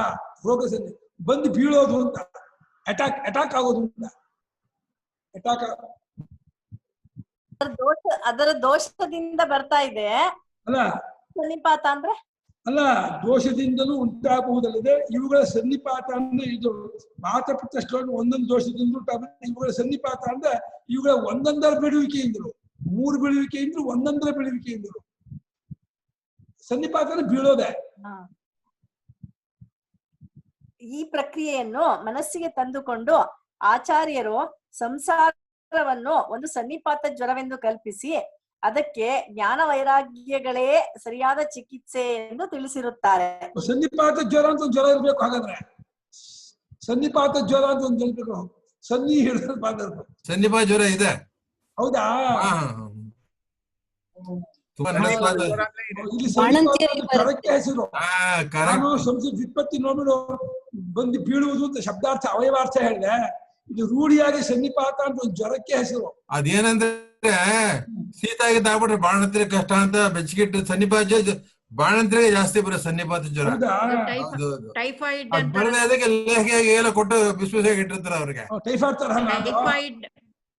ರೋಗ ಬಂದು ಬೀಳೋದು ಅಂತ. ಅಟ್ಯಾಕ್ ಆಗೋದು ಅಂತ. ಅಟ್ಯಾಕ್ ಅದರ ದೋಷದಿಂದ ಬರ್ತಾ ಇದೆ ಅಲ್ಲ. ಸನ್ನಿಪಾತ ಅಂದ್ರೆ ಅಲ್ಲ, ದೋಷದಿಂದಲೂ ಉಂಟಾಗುವುದಲ್ಲದೆ ಇವುಗಳ ಸನ್ನಿಪಾತ ಅಂದ್ರೆ ಇದು ಪಾತ ಪಿತ್ತ ಒಂದೊಂದು ದೋಷದಿಂದ ಉಂಟಾಗುತ್ತೆ. ಇವುಗಳ ಸನ್ನಿಪಾತ ಅಂದ್ರೆ ಇವುಗಳ ಒಂದೊಂದರ ಬಿಡುವಿಕೆಯಿಂದರು, 3 ಬೀಳುವಿಕೆಯಿಂದ್ರು, ಒಂದೊಂದರ ಬಿಡುವಿಕೆಯಿಂದರು. ಸನ್ನಿಪಾತ ಅಂದ್ರೆ ಬೀಳೋದೆ. ಈ ಪ್ರಕ್ರಿಯೆಯನ್ನು ಮನಸ್ಸಿಗೆ ತಂದುಕೊಂಡು ಆಚಾರ್ಯರು ಸಂಸಾರವನ್ನು ಒಂದು ಸನ್ನಿಪಾತ ಜ್ವರವೆಂದು ಕಲ್ಪಿಸಿ ಅದಕ್ಕೆ ಜ್ಞಾನ ವೈರಾಗ್ಯಗಳೇ ಸರಿಯಾದ ಚಿಕಿತ್ಸೆ ಎಂದು ತಿಳಿಸಿರುತ್ತಾರೆ. ಸನ್ನಿಪಾತ ಜ್ವರ ಅಂತ ಒಂದು ಜ್ವರ ಇರ್ಬೇಕು. ಹಾಗಾದ್ರೆ ಸನ್ನಿಪಾತ ಜ್ವರ ಅಂತ ಒಂದು ಇರ್ಬೇಕು. ಸನ್ನಿಪಾತ ಜ್ವರ ಇದೆ. ಹೌದಾ? ಜ್ವರಕ್ಕೆ ಹೆಸರು. ನಾನು ಸಂಸ್ಕೃತ ವ್ಯುತ್ಪತ್ತಿ ನೋಡ್ಬಿಡು ಬಂದು ಬೀಳುವುದು ಅಂತ ಶಬ್ದಾರ್ಥ ಅವಯವಾರ್ಥ ಹೇಳಿದೆ. ಇದು ರೂಢಿಯಾಗಿ ಸನ್ನಿಪಾತ ಅಂತ ಒಂದು ಜ್ವರಕ್ಕೆ ಹೆಸರು. ಅದೇನಂದ್ರೆ ಶೀತಾಗಿದ್ದ ಆಗ್ಬಿಟ್ರೆ ಬಾಣಂತಿರ ಕಷ್ಟ ಅಂತ ಬೆಚ್ಚಗಿಟ್ಟು ಸನ್ನಿಪಾತ ಬಾಣಂತಿರಿಗೆ ಜಾಸ್ತಿ ಬರೋ ಸನ್ನಿಪಾತ ಜ್ವರ. ಬರದೆ ಅದಕ್ಕೆ ಲೇಖಿಯಾಗಿ ಎಲ್ಲ ಕೊಟ್ಟು ಬಿಸಿಯಾಗಿ ಇಟ್ಟಿರ್ತಾರೆ ಅವ್ರಿಗೆ.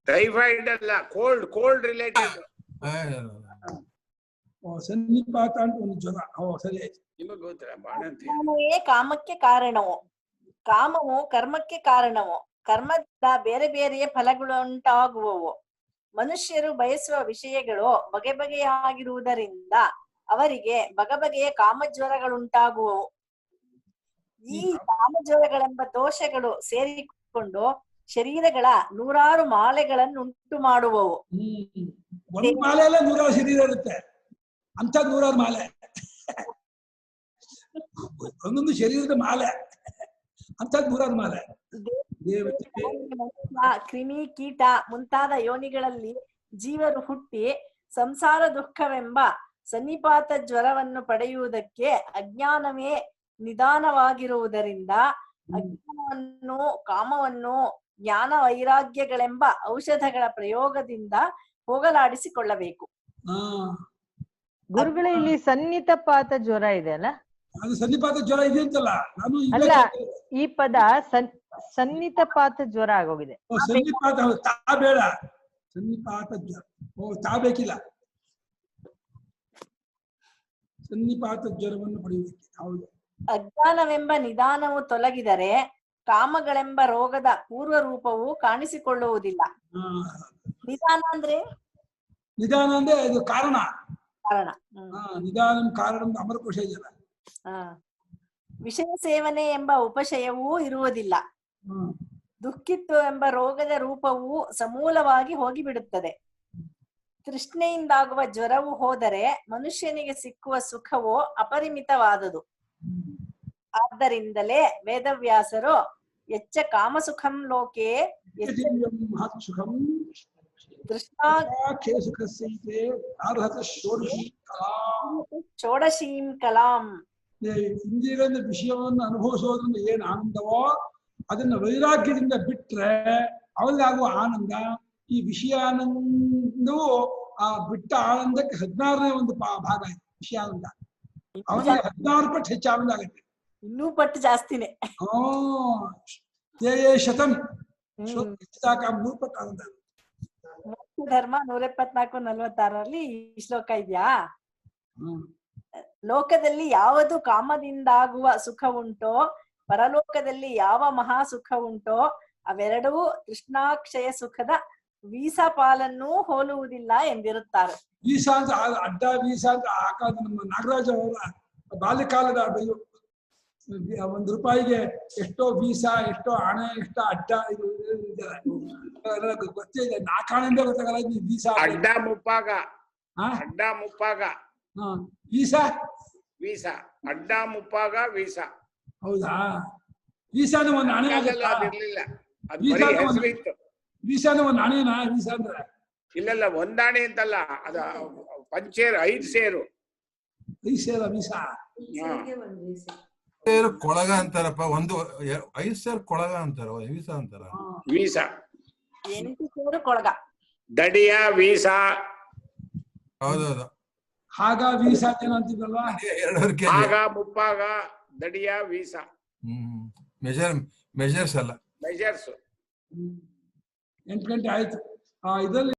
ಟೈಫಾಯ್ಡ್ ಅಲ್ಲ, ಕೋಲ್ಡ್ ರಿಲೇಟೆಡ್ ಸನ್ನಿಪಾತ ಅಂತ ಒಂದು ಜ್ವರ. ಸರಿ ಆಯ್ತು. ಕಾಮವೇ ಕಾಮಕ್ಕೆ ಕಾರಣವು, ಕಾಮವು ಕರ್ಮಕ್ಕೆ ಕಾರಣವು, ಕರ್ಮದ ಬೇರೆ ಬೇರೆಯ ಫಲಗಳುಂಟಾಗುವವು. ಮನುಷ್ಯರು ಬಯಸುವ ವಿಷಯಗಳು ಬಗೆ ಬಗೆಯಾಗಿರುವುದರಿಂದ ಅವರಿಗೆ ಬಗೆಬಗೆಯ ಕಾಮಜ್ವರಗಳುಂಟಾಗುವವು. ಈ ಕಾಮಜ್ವರಗಳೆಂಬ ದೋಷಗಳು ಸೇರಿಕೊಂಡು ಶರೀರಗಳ 100 ಮಾಲೆಗಳನ್ನು ಉಂಟು ಮಾಡುವವು. ಒಂದು ಮಾಲೆ ಎಲ್ಲ 100 ಶರೀರ ಇರುತ್ತೆ. ಅಂತ 100 ಮಾಲೆ, ಒಂದೊಂದು ಶರೀರದ ಮಾಲೆ ಅಂತ 100 ಮಾಲೆ. ಕ್ರಿಮಿ, ಕೀಟ ಮುಂತಾದ ಯೋನಿಗಳಲ್ಲಿ ಜೀವರು ಹುಟ್ಟಿ ಸಂಸಾರ ದುಃಖವೆಂಬ ಸನ್ನಿಪಾತ ಜ್ವರವನ್ನು ಪಡೆಯುವುದಕ್ಕೆ ಅಜ್ಞಾನವೇ ನಿಧಾನವಾಗಿರುವುದರಿಂದ ಅಜ್ಞಾನವನ್ನು, ಕಾಮವನ್ನು ಜ್ಞಾನ ವೈರಾಗ್ಯಗಳೆಂಬ ಔಷಧಗಳ ಪ್ರಯೋಗದಿಂದ ಹೋಗಲಾಡಿಸಿಕೊಳ್ಳಬೇಕು. ಗುರುಗಳೇ, ಇಲ್ಲಿ ಸನ್ನಿಪಾತ ಜ್ವರ ಇದೆ ಅಲ್ಲ? ಅದು ಸನ್ನಿಪಾತ ಜ್ವರ ಇದೆ ಅಂತಲ್ಲ. ನಾನು ಅಲ್ಲ, ಈ ಪದ ಸನ್ನಿಪಾತ ಜ್ವರ ಆಗೋಗಿದೆ. ಸನ್ನಿಪಾತ ತಾ ಬೇಡ, ಸನ್ನಿಪಾತ ಜ್ವರ. ತಾ ಬೇಕಿಲ್ಲ. ಸನ್ನಿಪಾತ ಜ್ವರವನ್ನು ಪಡೆಯುವುದಕ್ಕೆ. ಹೌದು. ಅಜ್ಞಾನವೆಂಬ ನಿಧಾನವು ತೊಲಗಿದರೆ ಕಾಮಗಳೆಂಬ ರೋಗದ ಪೂರ್ವ ರೂಪವು ಕಾಣಿಸಿಕೊಳ್ಳುವುದಿಲ್ಲ. ನಿಧಾನ ಅಂದ್ರೆ ಇದು ಕಾರಣ. ಕಾರಣ. ನಿಧಾನ ಕಾರಣ ಅಮರಕೋಶ ಇದೆಯಲ್ಲ. ವಿಷಯ ಸೇವನೆ ಎಂಬ ಉಪಶಯವೂ ಇರುವುದಿಲ್ಲ. ದುಃಖಿತ್ವ ಎಂಬ ರೋಗದ ರೂಪವು ಸಮೂಲವಾಗಿ ಹೋಗಿಬಿಡುತ್ತದೆ. ತೃಷ್ಣೆಯಿಂದಾಗುವ ಜ್ವರವು ಹೋದರೆ ಮನುಷ್ಯನಿಗೆ ಸಿಕ್ಕುವ ಸುಖವು ಅಪರಿಮಿತವಾದುದು. ಆದ್ದರಿಂದಲೇ ವೇದವ್ಯಾಸರು ಯಚ್ಚ ಕಾಮಸುಖಂ ಲೋಕೆ ಯಚ್ಚ ಮಹತ್ಸುಖಂ ತೃಷ್ಣಾ ಖೇಸುಖಸ್ಯೈತೆ ಅರ್ಹತ ಷೋಡಶಿ ಕಲಾಂ. ಷೋಡಶೀಂ ಕಲಾಂ. ಇಂದ್ರಿಯಗಳಿಂದ ವಿಷಯವನ್ನು ಅನುಭವಿಸೋದ್ರಿಂದ ಏನ್ ಆನಂದವೋ ಅದನ್ನ ವೈರಾಗ್ಯದಿಂದ ಬಿಟ್ರೆ ಅವರಿಗಾಗುವ ಆನಂದ. ಈ ವಿಷಯಾನಂದವು ಆ ಬಿಟ್ಟ ಆನಂದಕ್ಕೆ 16ನೇ ಒಂದು ಭಾಗ ಇದೆ ವಿಷಯಾನಂದ. ಅವನಿಗೆ 16 ಪಟ್ಟು ಹೆಚ್ಚು ಆನಂದ ಆಗುತ್ತೆ. ಇನ್ನೂ ಪಟ್ಟು ಜಾಸ್ತಿನೇ. ಶತಂ 3 ಪಟ್ಟು ಆನಂದ. ಮೋಕ್ಷ ಧರ್ಮ 174-46 ಈ ಶ್ಲೋಕ ಇದೆಯಾ? ಲೋಕದಲ್ಲಿ ಯಾವುದು ಕಾಮದಿಂದಾಗುವ ಸುಖ ಉಂಟೋ, ಪರಲೋಕದಲ್ಲಿ ಯಾವ ಮಹಾ ಸುಖ ಉಂಟೋ ಅವೆರಡೂ ತೃಷ್ಣಾಕ್ಷಯ ಸುಖದ ವೀಸಾ ಪಾಲನ್ನೂ ಹೋಲುವುದಿಲ್ಲ ಎಂದಿರುತ್ತಾರೆ. ವೀಸಾ ಅಂತ ಅಡ್ಡ ವೀಸಾ ಅಂತ ಹಾಕೋದು ನಮ್ಮ ನಾಗರಾಜ ಅವರ ಬಾಲ್ಯಕಾಲದ ₹1 ಎಷ್ಟೋ ವೀಸಾ, ಎಷ್ಟೋ ಹಣೆ, ಎಷ್ಟೋ ಅಡ್ಡ. ಇದು ಗೊತ್ತಿದೆ, 4 ಆಣೆಂದೇ ಗೊತ್ತಾಗಲ್ಲ ವೀಸಾ. ಅಡ್ಡ ಮುಪ್ಪಾಗ ವೀಸಾ ಅಡ್ಡ ಮುಪ್ಪಾಗ ವೀಸಾ. ಹೌದಾ? ವೀಸಾನು ಒಂದು ಹಣೆ ಅದಿರ್ಲಿಲ್ಲ, ವೀಸಾನು ಒಂದು ಹಣೆನಾ? ವೀಸಾ ಅಂದ್ರೆ ಇಲ್ಲ, ಒಂದಾಣೆ ಅಂತಲ್ಲ, ಅದ ಪಂಚೇರು 5 ಸೇರು. 5 ಸೇರ ವೀಸಾ. ಸೇರು ಕೊಳಗ ಅಂತಾರಪ್ಪ. 5 ಸೇರು ಕೊಳಗ ಅಂತಾರ, ವೀಸಾ ಅಂತಾರ. ವೀಸಾ 8 ಸೇರು ಕೊಳಗ. ದಡಿಯ ವೀಸಾ. ಹೌದೌದು. ಹಾಗ ವೀಸಾ ಅಂತಿದ್ರಲ್ವಾ? 2 kg. ಆಗ ಮುಪ್ಪಾಗ ದಡಿಯ ವೀಸಾ. ಮೆಜರ್ಸ್ ಅಲ್ಲ, ಮೆಜರ್ಸ್. 8 ಗಂಟೆ ಆಯ್ತು. ಇದರಲ್ಲಿ